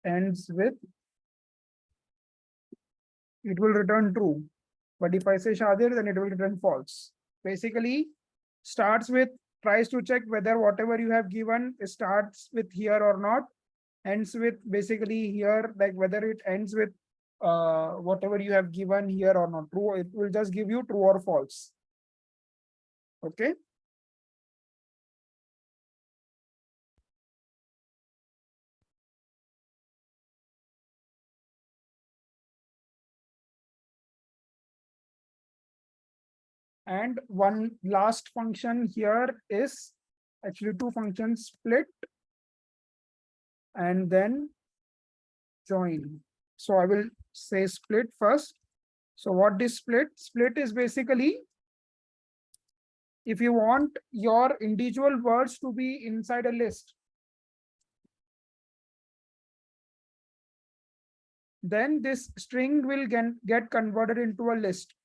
ends with, it will return true. But if I say Shadir, then it will return false. Basically, starts with, tries to check whether whatever you have given starts with here or not, ends with basically here, like whether it ends with whatever you have given here or not. True, it will just give you true or false. Okay. And one last function here is actually two functions, split and then join. So I will say split first. So what is split? Split is basically if you want your individual words to be inside a list, then this string will get converted into a list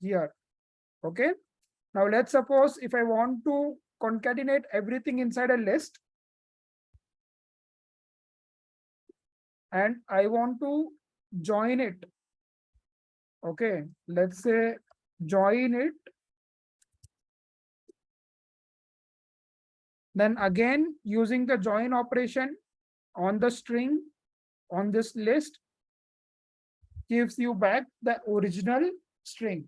here. Okay. Now let's suppose if I want to concatenate everything inside a list and I want to join it. Okay, let's say join it. Then again, using the join operation on the string on this list gives you back the original string.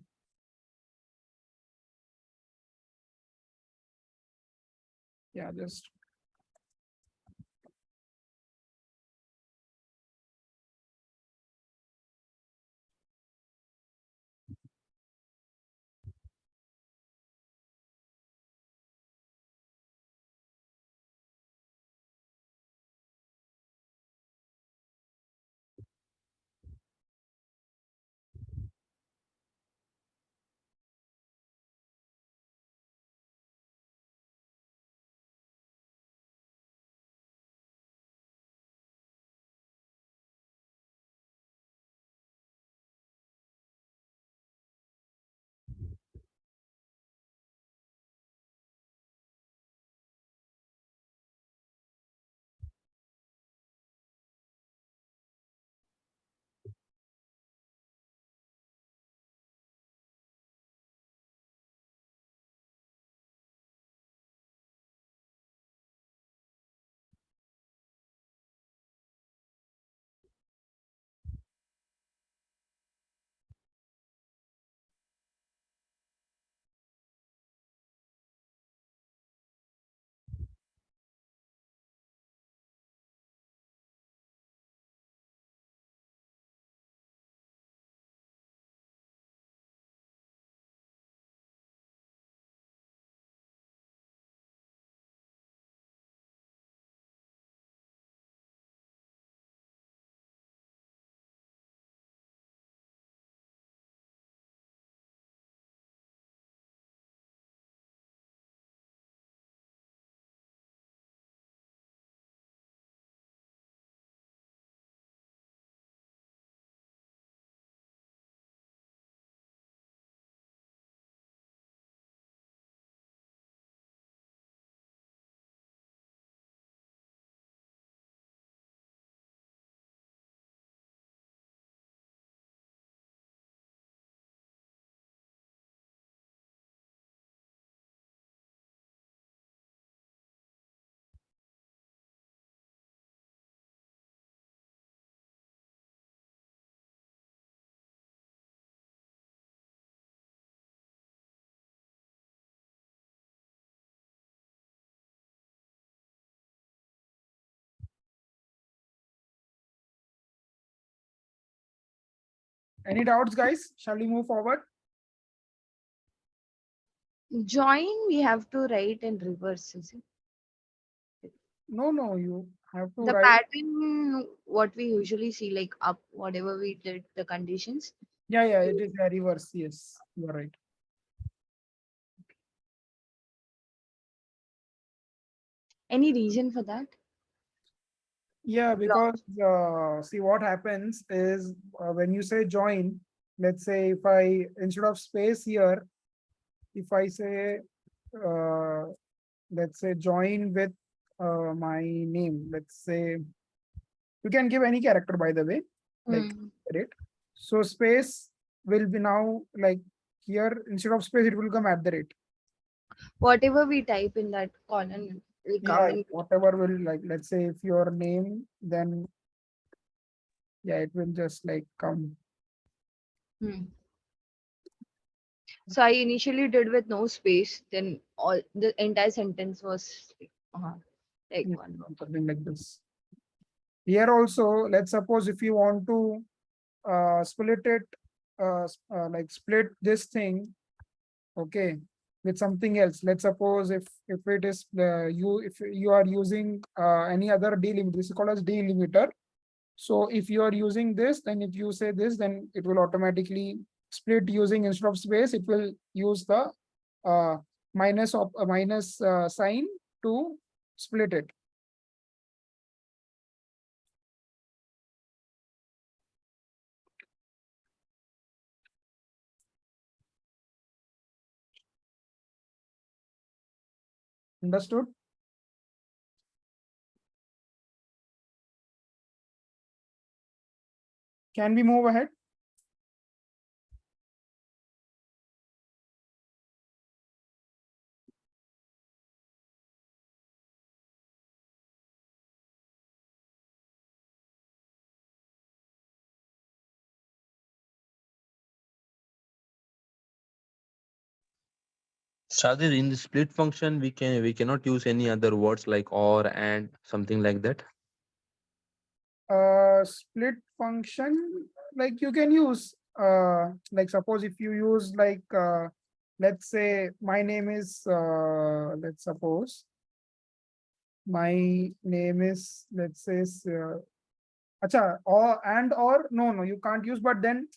Yeah, just Any doubts, guys? Shall we move forward? Join, we have to write in reverse, is it? No, you have to The write. pattern, what we usually see, like up, whatever we did, the conditions. Yeah, it is a reverse. Yes, you are right. Any reason for that? Yeah, because see what happens is when you say join, let's say if I instead of space here, if I say uh, let's say join with my name, let's say you can give any character by the way, like it. So space will be now like here instead of space it will come at the rate. Whatever we type in that column will come Yeah, in. whatever will like let's say if your name then yeah it will just like come. So I initially did with no space, then all the entire sentence was like one word. Something like this. Here also, let's suppose if you want to split it, like split this thing, okay, with something else. Let's suppose if it is if you are using any other delimiter, this is called as delimiter. So if you are using this, then if you say this, then it will automatically split using instead of space, it will use the minus sign to split it. Understood? Can we move ahead? Shadir, in the split function, we cannot use any other words like or and something like that. Split function, like you can use like suppose if you use like let's say my name is let's suppose my name is let's say acha, or no you can't use, but then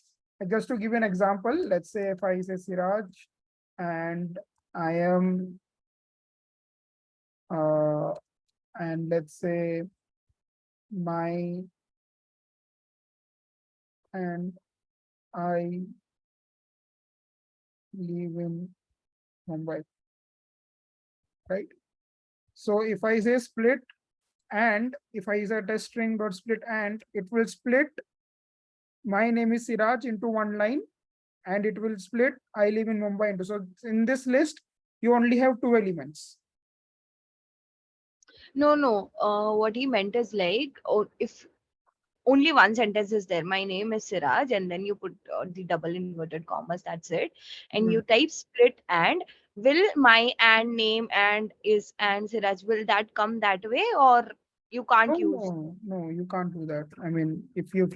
just to give an example, let's say if I say Siraj and I am uh and let's say my and I live in Mumbai, right? So if I say split and if I set a string dot split and it will split my name is Siraj into one line and it will split I live in Mumbai into. So in this list, you only have two elements. No. What he meant is like, if only one sentence is there, my name is Siraj, and then you put the double inverted commas, that's it. And you type split and will my and name and is and Siraj, will that come that way or you can't use? No, you can't do that. I mean, if you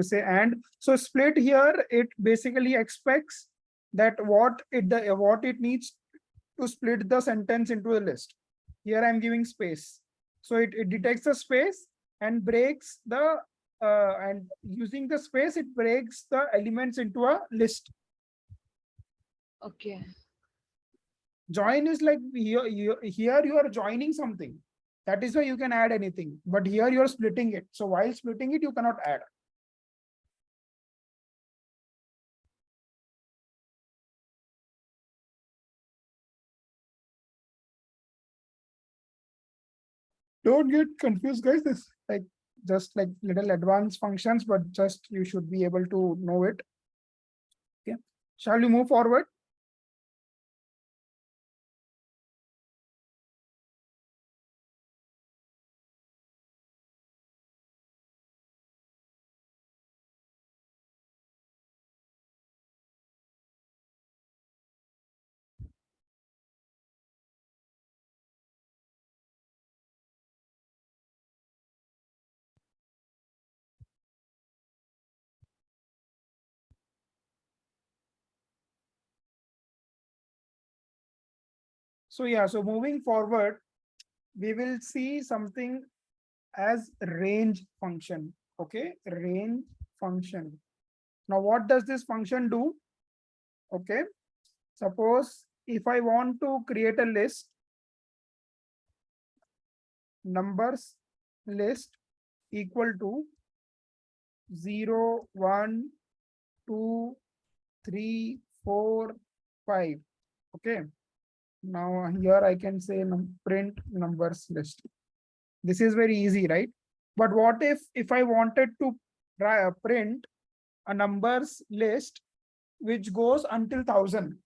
say and, so split here, it basically expects that what it needs to split the sentence into a list. Here I'm giving space. So it detects the space and breaks the and using the space, it breaks the elements into a list. Okay. Join is like here you are joining something. That is why you can add anything. But here you are splitting it. So while splitting it, you cannot add. Don't get confused, guys. This like just like little advanced functions, but just you should be able to know it. Okay. Shall we move forward? So yeah, so moving forward, we will see something as range function. Okay, range function. Now, what does this function do? Okay, suppose if I want to create a list, numbers list equal to 0, 1, 2, 3, 4, 5. Okay. Now here I can say print numbers list. This is very easy, right? But what if I wanted to print a numbers list which goes until 1000?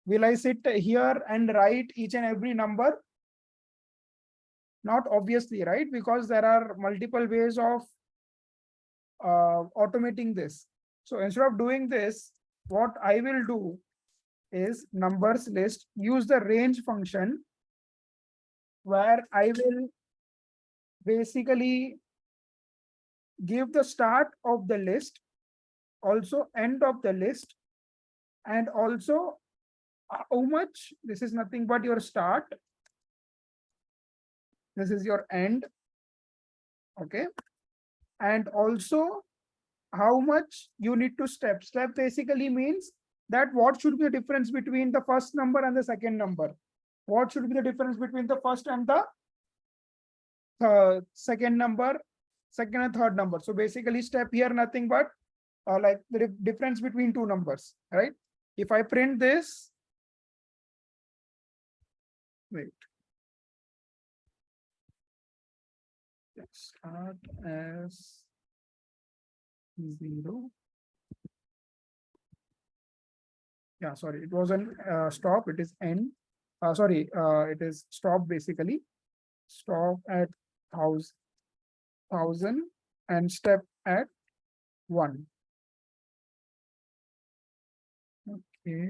Will I sit here and write each and every number? Not obviously, right? Because there are multiple ways of automating this. So instead of doing this, what I will do is numbers list, use the range function, where I will basically give the start of the list, also end of the list, and also how much. This is nothing but your start. This is your end. Okay. And also how much you need to step. Step basically means that what should be the difference between the first number and the second number? What should be the difference between the first and the second number, second and third number? So basically step here nothing but like the difference between two numbers, right? If I print this, wait, let's start as 0. Yeah, sorry, it wasn't stop, it is end. Sorry, it is stop basically. Stop at 1000 and step at 1. Okay.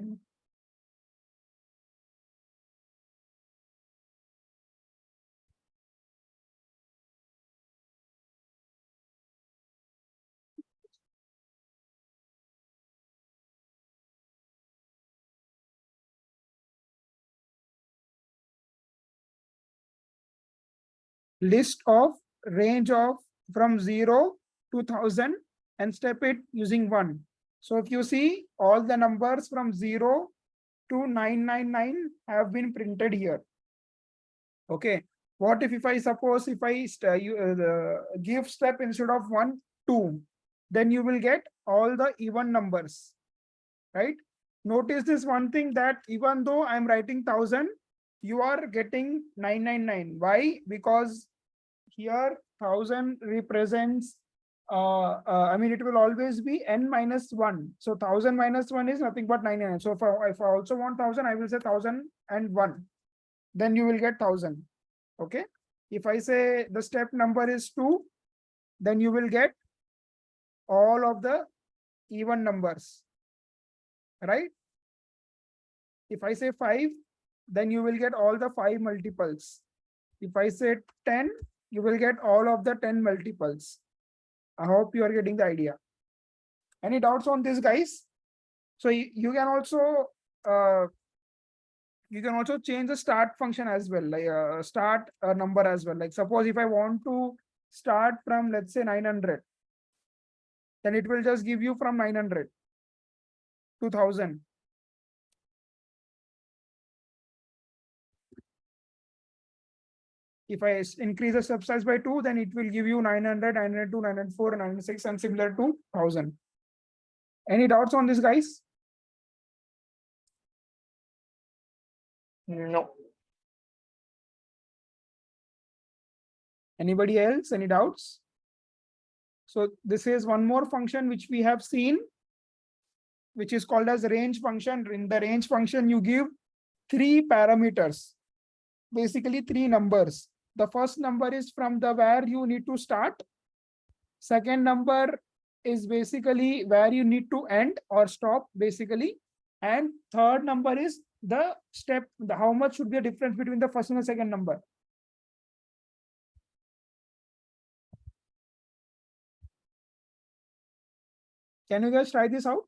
List of range of from 0 to 1000 and step it using 1. So if you see, all the numbers from 0 to 999 have been printed here. Okay. What if I suppose if I give step instead of 1, 2, then you will get all the even numbers, right? Notice this one thing, that even though I'm writing 1000, you are getting 999. Why? Because here 1000 represents I mean, it will always be n minus 1. So 1000 minus 1 is nothing but 99. So if I also want 1000, I will say 1001. Then you will get 1000. Okay. If I say the step number is 2, then you will get all of the even numbers, right? If I say 5, then you will get all the 5 multiples. If I say 10, you will get all of the 10 multiples. I hope you are getting the idea. Any doubts on this, guys? So you can also change the start function as well, like start a number as well. Like suppose if I want to start from, let's say 900, then it will just give you from 900 to 1000. If I increase the step size by 2, then it will give you 900, 902, 904, 906, and similar to 1000. Any doubts on this, guys? No. Anybody else? Any doubts? So this is one more function which we have seen, which is called as range function. In the range function, you give 3 parameters, basically 3 numbers. The first number is from the where you need to start. Second number is basically where you need to end or stop, basically. And third number is the step, how much should be the difference between the first and the second number. Can you guys try this out?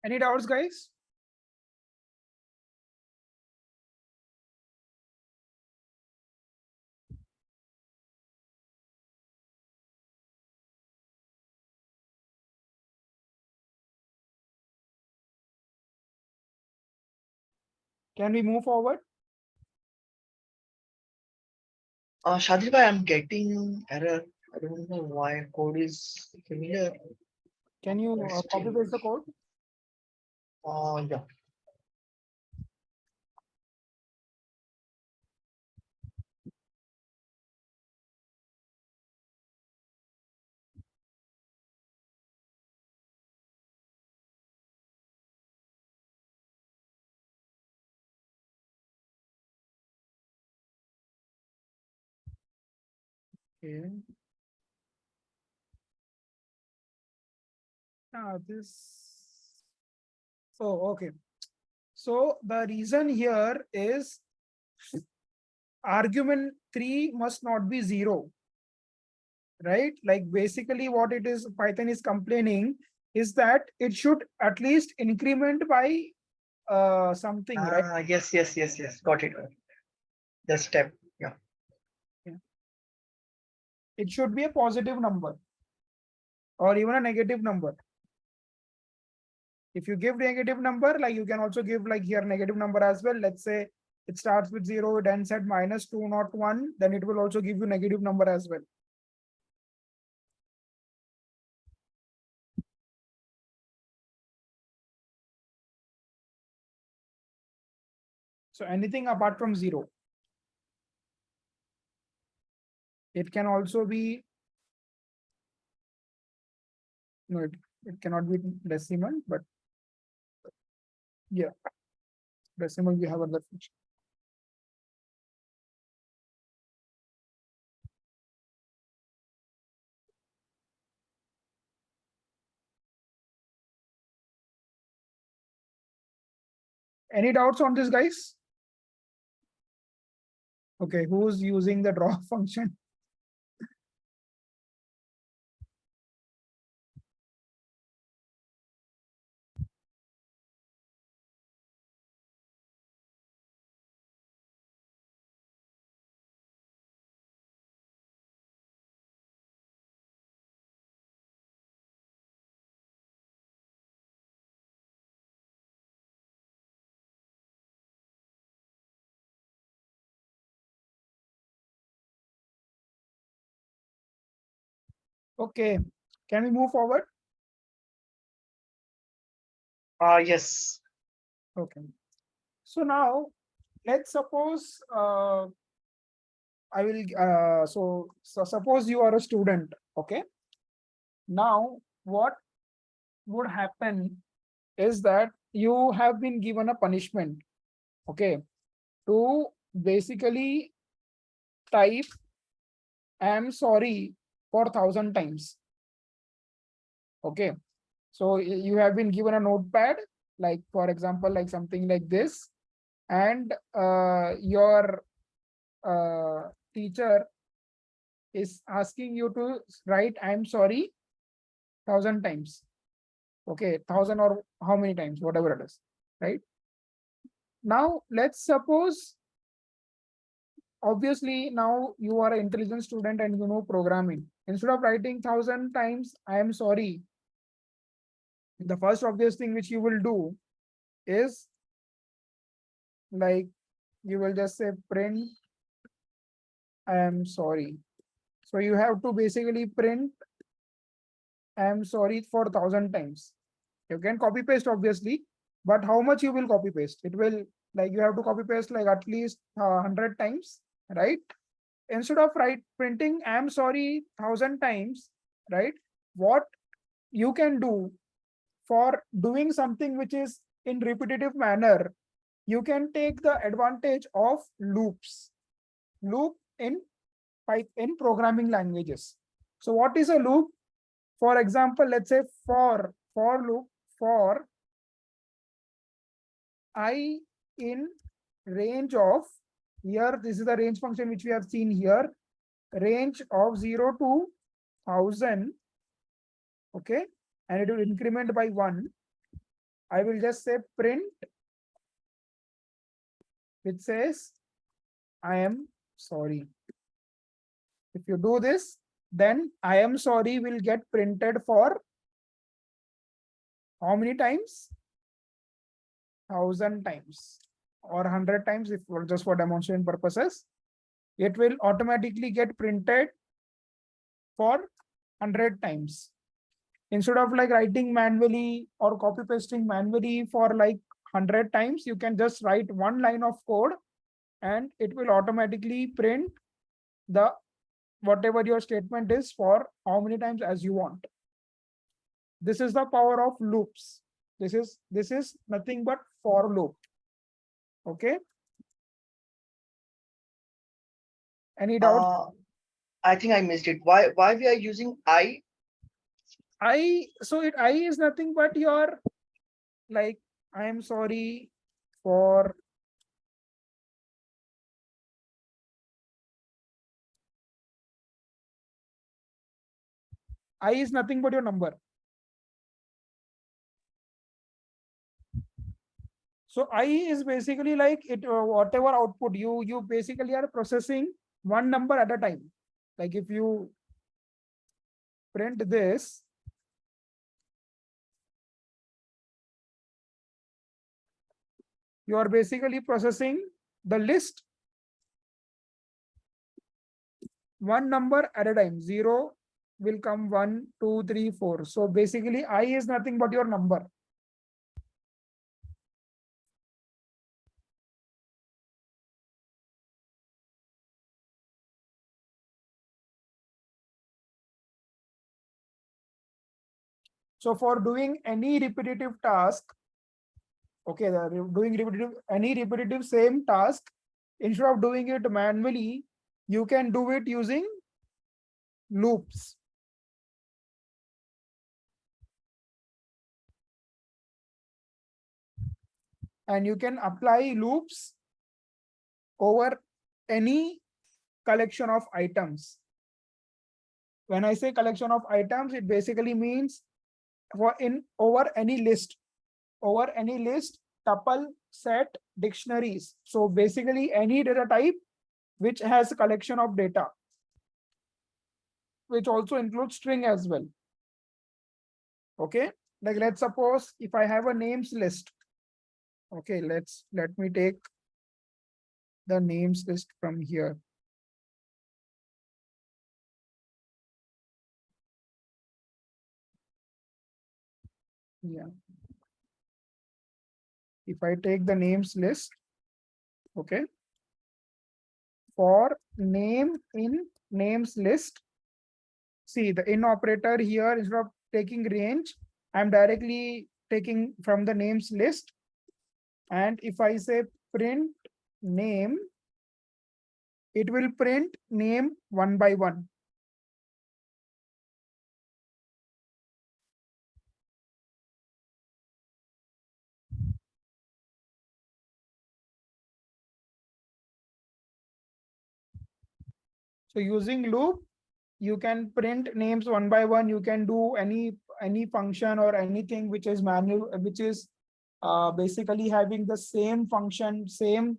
Any doubts, guys? Can we move forward? Shadir bhai, I'm getting error. I don't know why code is familiar. Can you Let's copy paste the change. code? Yeah. Okay. This. Oh, okay. So the reason here is argument 3 must not be 0, right? Like basically what it is Python is complaining is that it should at least increment by something, right? Yes. Got it. The step. Yeah. It should be a positive number or even a negative number. If you give negative number, like you can also give like here negative number as well. Let's say it starts with 0, it ends at -2, not 1, then it will also give you negative number as well. So anything apart from 0. It can also be, no, it cannot be decimal, but yeah, decimal we have other feature. Any doubts on this, guys? Okay, who's using the draw function? Okay, can we move forward? Yes. Okay. So now let's suppose I will so suppose you are a student, okay? Now what would happen is that you have been given a punishment, okay, to basically type "I'm sorry" for 1,000 times. Okay, so you have been given a notepad, like for example, like something like this, and your teacher is asking you to write "I'm sorry" 1,000 times. Okay, 1,000 or how many times, whatever it is, right? Now let's suppose, obviously now you are an intelligent student and you know programming. Instead of writing 1,000 times "I am sorry," the first obvious thing which you will do is like you will just say print "I am sorry." So you have to basically print "I am sorry" for 1,000 times. You can copy paste obviously, but how much you will copy paste? It will, like you have to copy paste like at least 100 times, right? Instead of printing "I'm sorry" 1,000 times, right? What you can do for doing something which is in repetitive manner, you can take the advantage of loops. Loop in programming languages. So what is a loop? For example, let's say for loop for I in range of, here this is the range function which we have seen here, range of 0 to 1,000, okay, and it will increment by 1. I will just say print, which says, I am sorry. If you do this, then I am sorry will get printed for how many times? 1,000 times or 100 times, if just for demonstration purposes. It will automatically get printed for 100 times. Instead of like writing manually or copy pasting manually for like 100 times, you can just write one line of code and it will automatically print the whatever your statement is for how many times as you want. This is the power of loops. This is nothing but for loop. Okay. Any doubt? I think I missed it. Why we are using I? I is nothing but your, like, I am sorry for I is nothing but your number. So I is basically like it, whatever output you basically are processing one number at a time. Like if you print this, you are basically processing the list one number at a time. 0 will come 1, 2, 3, 4. So basically I is nothing but your number. So for doing any repetitive task, okay, doing any repetitive same task, instead of doing it manually, you can do it using loops. And you can apply loops over any collection of items. When I say collection of items, it basically means over any list, tuple, set, dictionaries. So basically any data type which has a collection of data, which also includes string as well. Okay, like let's suppose if I have a names list. Okay, let me take the names list from here. Yeah. If I take the names list, okay, for name in names list, see the in operator here, instead of taking range, I'm directly taking from the names list. And if I say print name, it will print name one by one. So using loop, you can print names one by one. You can do any function or anything which is manual, which is basically having the same function, same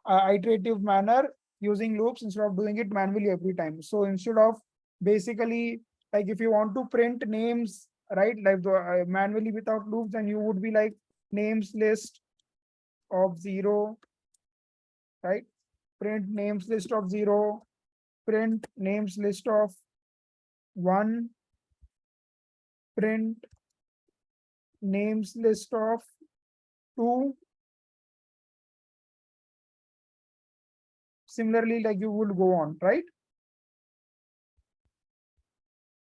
iterative manner using loops instead of doing it manually every time. So instead of basically, like if you want to print names, right, like manually without loops, then you would be like names list of 0, right? Print names list of 0, print names list of 1, print names list of 2. Similarly, like you would go on, right?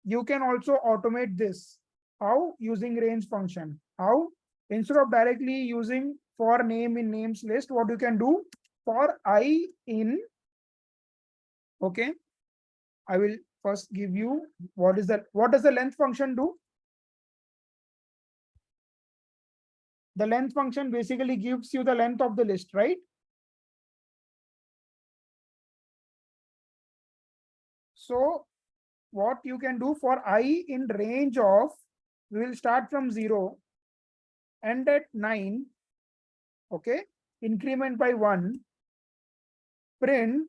You can also automate this. How? Using range function. How? Instead of directly using for name in names list, what you can do for I in, okay, I will first give you what does the length function do? The length function basically gives you the length of the list, right? So what you can do for I in range of, we will start from 0 end at 9, okay, increment by 1, print,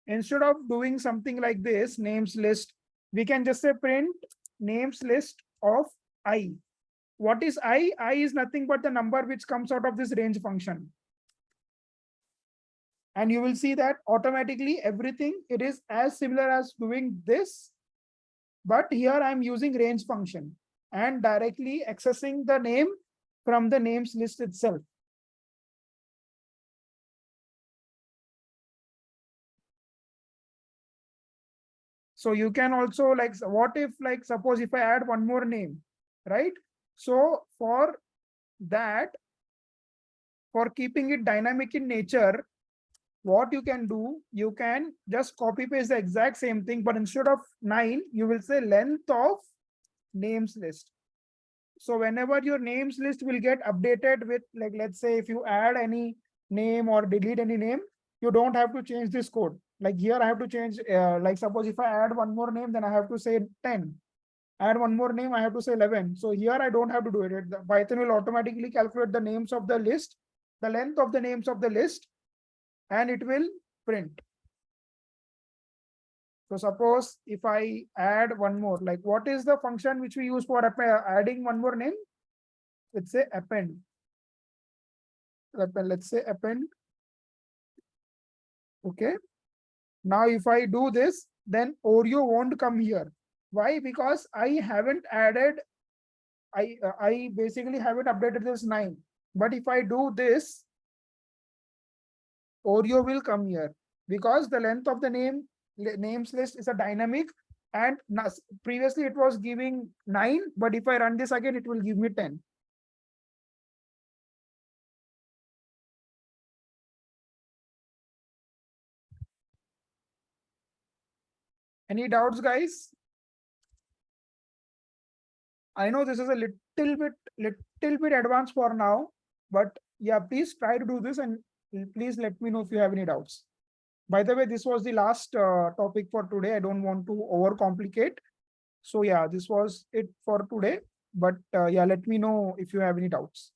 instead of doing something like this, names list, we can just say print names list of I. What is I? I is nothing but the number which comes out of this range function. And you will see that automatically everything, it is as similar as doing this, but here I'm using range function and directly accessing the name from the names list itself. So you can also, like, what if, like, suppose if I add one more name, right? So for that, for keeping it dynamic in nature, what you can do, you can just copy paste the exact same thing, but instead of 9, you will say length of names list. So whenever your names list will get updated with, like, let's say if you add any name or delete any name, you don't have to change this code. Like here I have to change, like suppose if I add one more name, then I have to say 10. Add one more name, I have to say 11. So here I don't have to do it. The Python will automatically calculate the names of the list, the length of the names of the list, and it will print. So suppose if I add one more, like what is the function which we use for adding one more name? Let's say append. Let's say append. Okay. Now if I do this, then Oreo won't come here. Why? Because I haven't added, I basically haven't updated this 9. But if I do this, Oreo will come here because the length of the names list is a dynamic, and previously it was giving 9, but if I run this again, it will give me 10. Any doubts, guys? I know this is a little bit advanced for now, but yeah, please try to do this and please let me know if you have any doubts. By the way, this was the last topic for today. I don't want to overcomplicate. So yeah, this was it for today. But yeah, let me know if you have any doubts.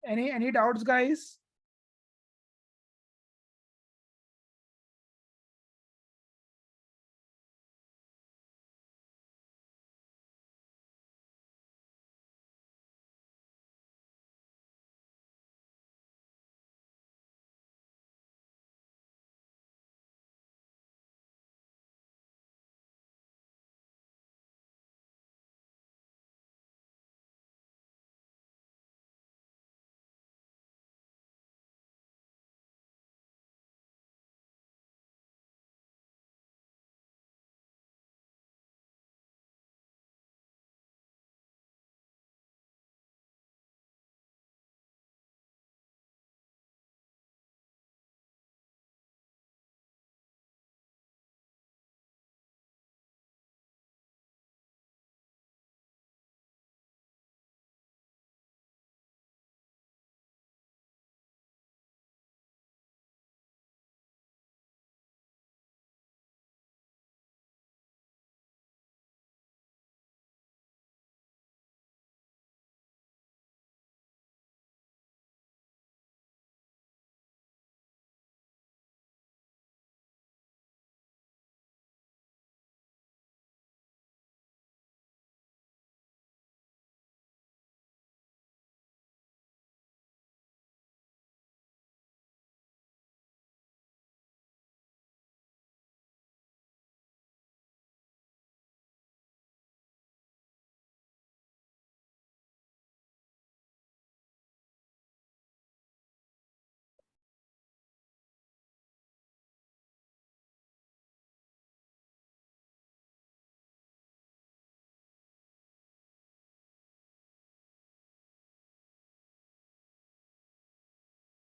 Any doubts, guys?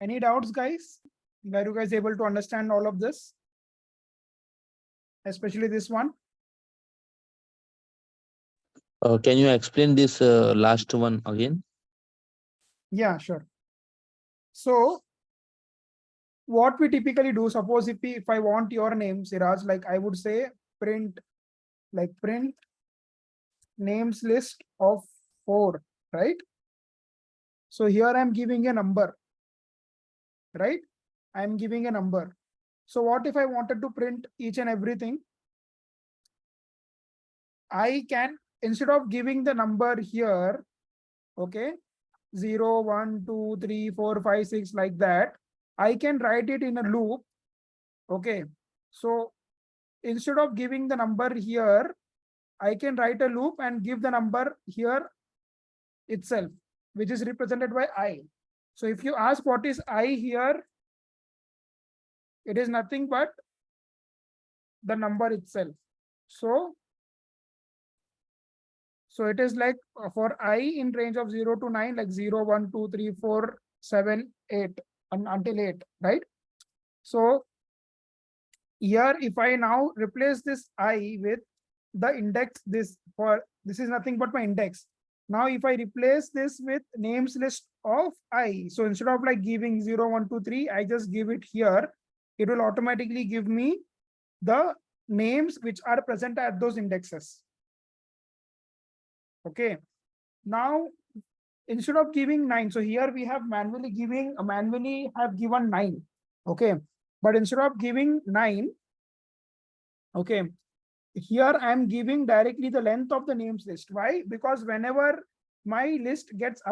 Any doubts, guys? Were you guys able to understand all of this? Especially this one? Can you explain this last one again? Yeah, sure. So what we typically do, suppose if I want your name, Siraj, like I would say print names list of 4, right? So here I'm giving a number, right? I'm giving a number. So what if I wanted to print each and everything? I can, instead of giving the number here, okay, 0, 1, 2, 3, 4, 5, 6, like that, I can write it in a loop. Okay. So instead of giving the number here, I can write a loop and give the number here itself, which is represented by I. So if you ask what is I here, it is nothing but the number itself. So it is like for I in range of 0 to 9, like 0, 1, 2, 3, 4, 7, 8, until 8, right? So here, if I now replace this I with the index, this is nothing but my index. Now, if I replace this with names list of I, so instead of like giving 0, 1, 2, 3, I just give it here. It will automatically give me the names which are present at those indexes. Okay. Now, instead of giving 9, so here we have manually given 9. Okay. But instead of giving 9, okay, here I am giving directly the length of the names list. Why? Because whenever my list gets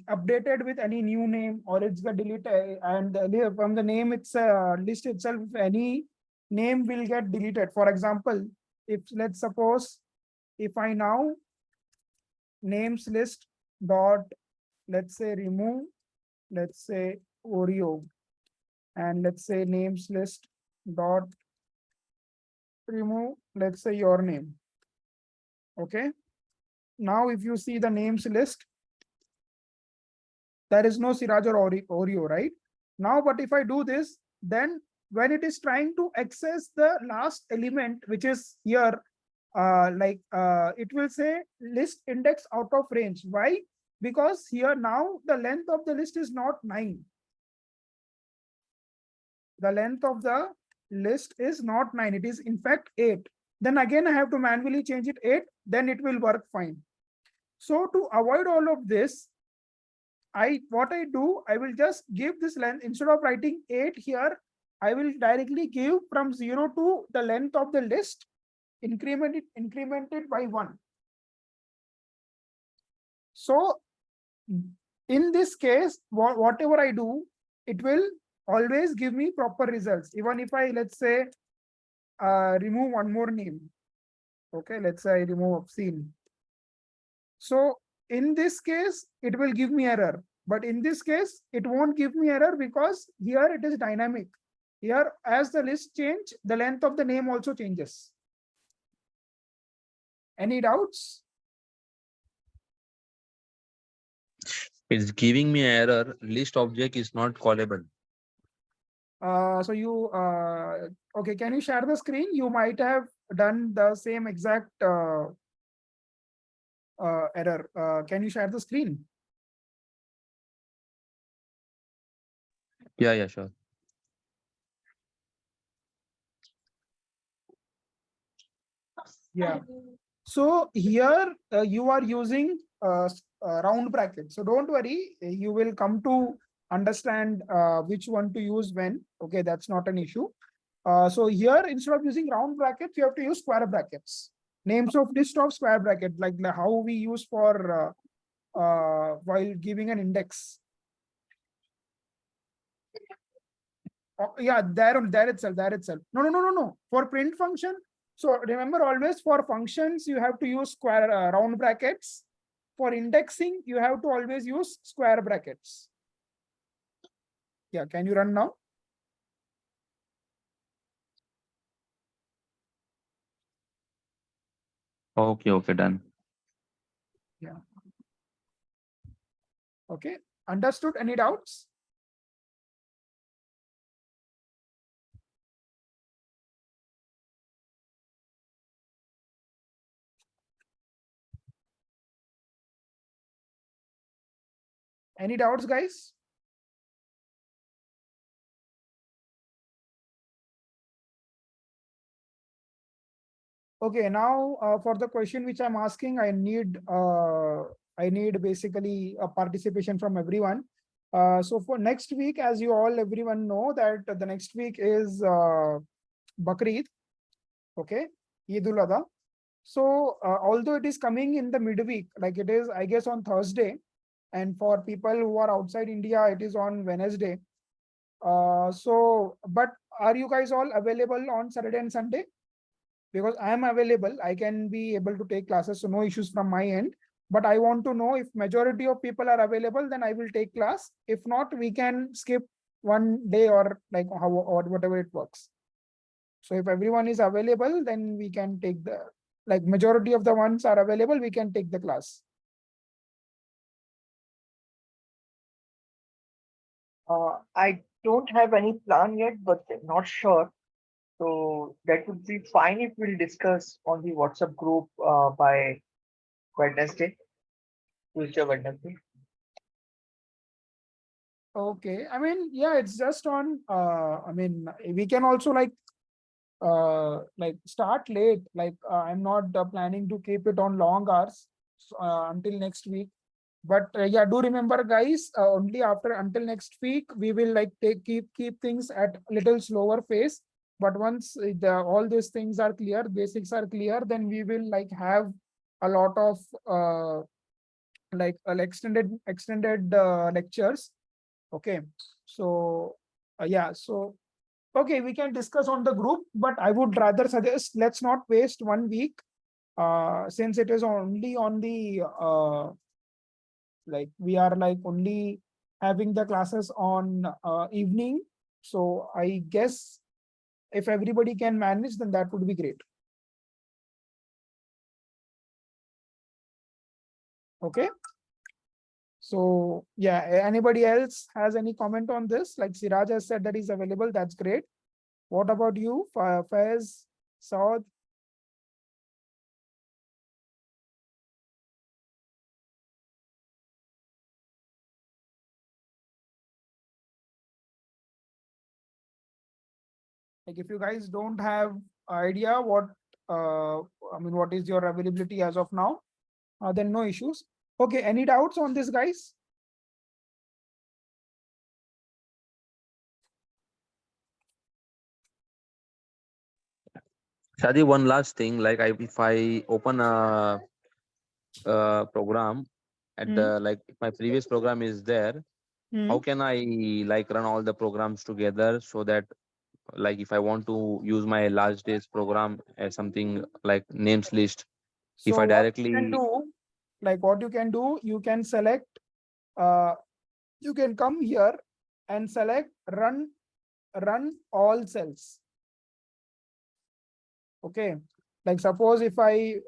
updated with any new name, or it's got deleted, and from the name, it's list itself, if any name will get deleted. For example, if let's suppose if I now names list dot, let's say remove, let's say Oreo, and let's say names list dot remove, let's say your name. Okay. Now, if you see the names list, there is no Siraj or Oreo, right? Now, but if I do this, then when it is trying to access the last element, which is here, it will say list index out of range. Why? Because here now the length of the list is not 9. The length of the list is not 9. It is in fact 8. Then again, I have to manually change it 8. Then it will work fine. So to avoid all of this, what I do, I will just give this length. Instead of writing 8 here, I will directly give from 0 to the length of the list, incremented by 1. So in this case, whatever I do, it will always give me proper results. Even if I, let's say, remove one more name. Okay, let's say I remove obscene. So in this case, it will give me error. But in this case, it won't give me error because here it is dynamic. Here, as the list change, the length of the name also changes. Any doubts? It's giving me error. List object is not callable. So you, okay, can you share the screen? You might have done the same exact error. Can you share the screen? Yeah, sure. Yeah. So here you are using round bracket. So don't worry, you will come to understand which one to use when. Okay, that's not an issue. So here, instead of using round brackets, you have to use square brackets. Names of list of square bracket, like how we use for while giving an index. Yeah, there itself. No. For print function, so remember always for functions, you have to use square round brackets. For indexing, you have to always use square brackets. Yeah, can you run now? Okay, done. Yeah. Okay, understood. Any doubts? Any doubts, guys? Okay, now for the question which I'm asking, I need basically a participation from everyone. So for next week, as you all everyone know that the next week is Bakrid, okay, Eid ul Adha. So although it is coming in the midweek, like it is, I guess, on Thursday, and for people who are outside India, it is on Wednesday. So, but are you guys all available on Saturday and Sunday? Because I am available, I can be able to take classes, so no issues from my end. But I want to know if majority of people are available, then I will take class. If not, we can skip one day or like how or whatever it works. So if everyone is available, then we can take the, like majority of the ones are available, we can take the class. I don't have any plan yet, but not sure. So that would be fine if we'll discuss on the WhatsApp group by Wednesday, Tuesday, Wednesday. Okay, I mean, yeah, it's just on, I mean, we can also like start late, like I'm not planning to keep it on long hours until next week. But yeah, do remember, guys, only after until next week we will like keep things at a little slower pace. But once all these things are clear, basics are clear, then we will like have a lot of like extended lectures. Okay, so yeah, so okay, we can discuss on the group, but I would rather suggest let's not waste 1 week since it is only on the like we are like only having the classes on evening. So I guess if everybody can manage, then that would be great. Okay. So yeah, anybody else has any comment on this? Like Siraj has said that he's available. That's great. What about you, Faiz, Saud? Like if you guys don't have idea what I mean, what is your availability as of now, then no issues. Okay, any doubts on this, guys? Shadi, one last thing, like if I open a program at the like if my previous program is there, how can I like run all the programs together so that like if I want to use my last day's program as something like names list, if So I what you can directly do, like what you can do, you can select, uh, you can come here and select run all cells. Okay, like suppose if I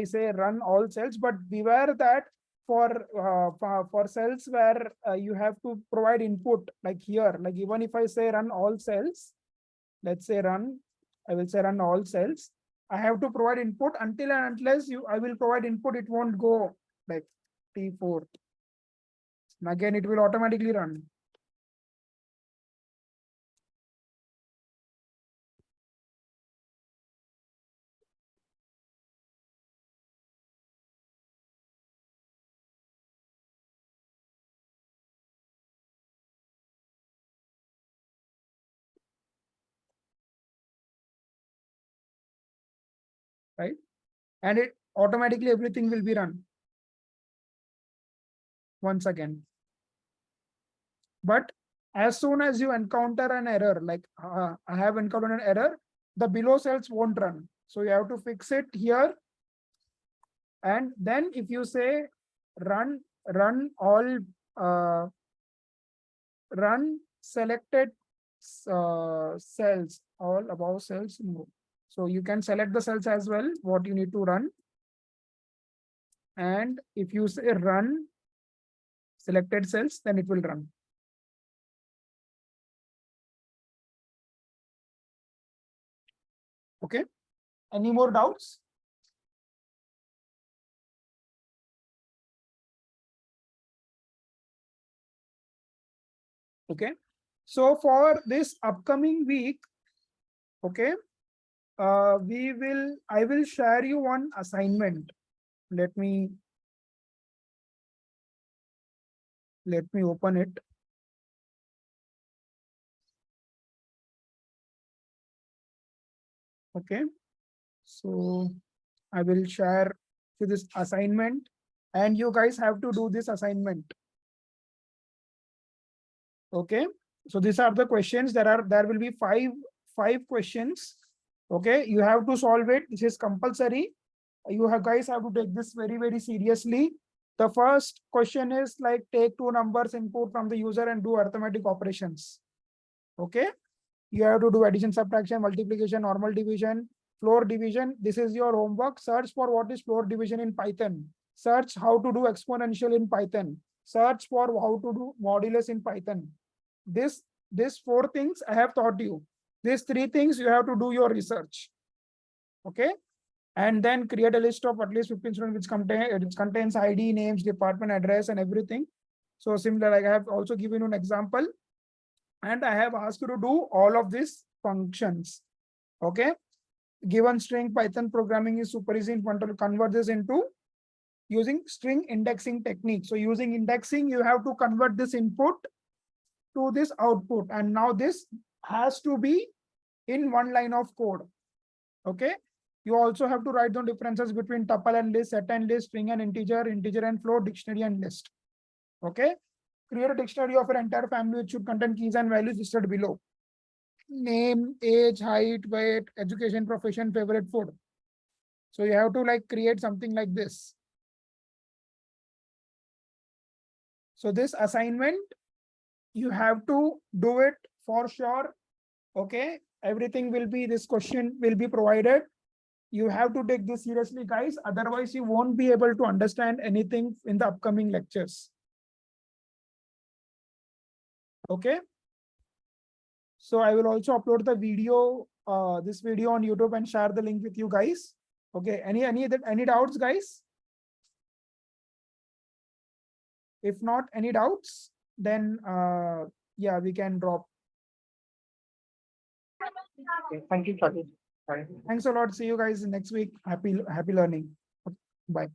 say run all cells, but beware that for cells where you have to provide input, like here, like even if I say run all cells, let's say run, I will say run all cells. I have to provide input until and unless I will provide input, it won't go like T4. And again, it will automatically run. Right? And it automatically everything will be run once again. But as soon as you encounter an error, like I have encountered an error, the below cells won't run. So you have to fix it here. And then if you say run all run selected cells, all above cells. No. So you can select the cells as well, what you need to run. And if you say run selected cells, then it will run. Okay. Any more doubts? Okay. So for this upcoming week, okay, I will share you one assignment. Let me open it. Okay. So I will share this assignment and you guys have to do this assignment. Okay. So these are the questions. There will be five questions. Okay. You have to solve it. This is compulsory. You guys have to take this very, very seriously. The first question is like take two numbers input from the user and do arithmetic operations. Okay. You have to do addition, subtraction, multiplication, normal division, floor division. This is your homework. Search for what is floor division in Python. Search how to do exponential in Python. Search for how to do modulus in Python. These four things I have taught you. These three things you have to do your research. Okay. And then create a list of at least 15 students which contains ID, names, department, address, and everything. So similar, like I have also given you an example. And I have asked you to do all of these functions. Okay. Given string Python programming is super easy. Want to convert this into using string indexing technique. So using indexing, you have to convert this input to this output. And now this has to be in one line of code. Okay. You also have to write down differences between tuple and list, set and list, string and integer, integer and float, dictionary and list. Okay. Create a dictionary of your entire family which should contain keys and values listed below. Name, age, height, weight, education, profession, favorite food. So you have to like create something like this. So this assignment, you have to do it for sure. Okay. Everything will be, this question will be provided. You have to take this seriously, guys. Otherwise, you won't be able to understand anything in the upcoming lectures. Okay. So I will also upload the video, this video on YouTube and share the link with you guys. Okay. Any doubts, guys? If not any doubts, then yeah, we can drop. Okay, thank you, Shadir. Bye. Thanks a lot. See you guys next week. Happy learning. Bye.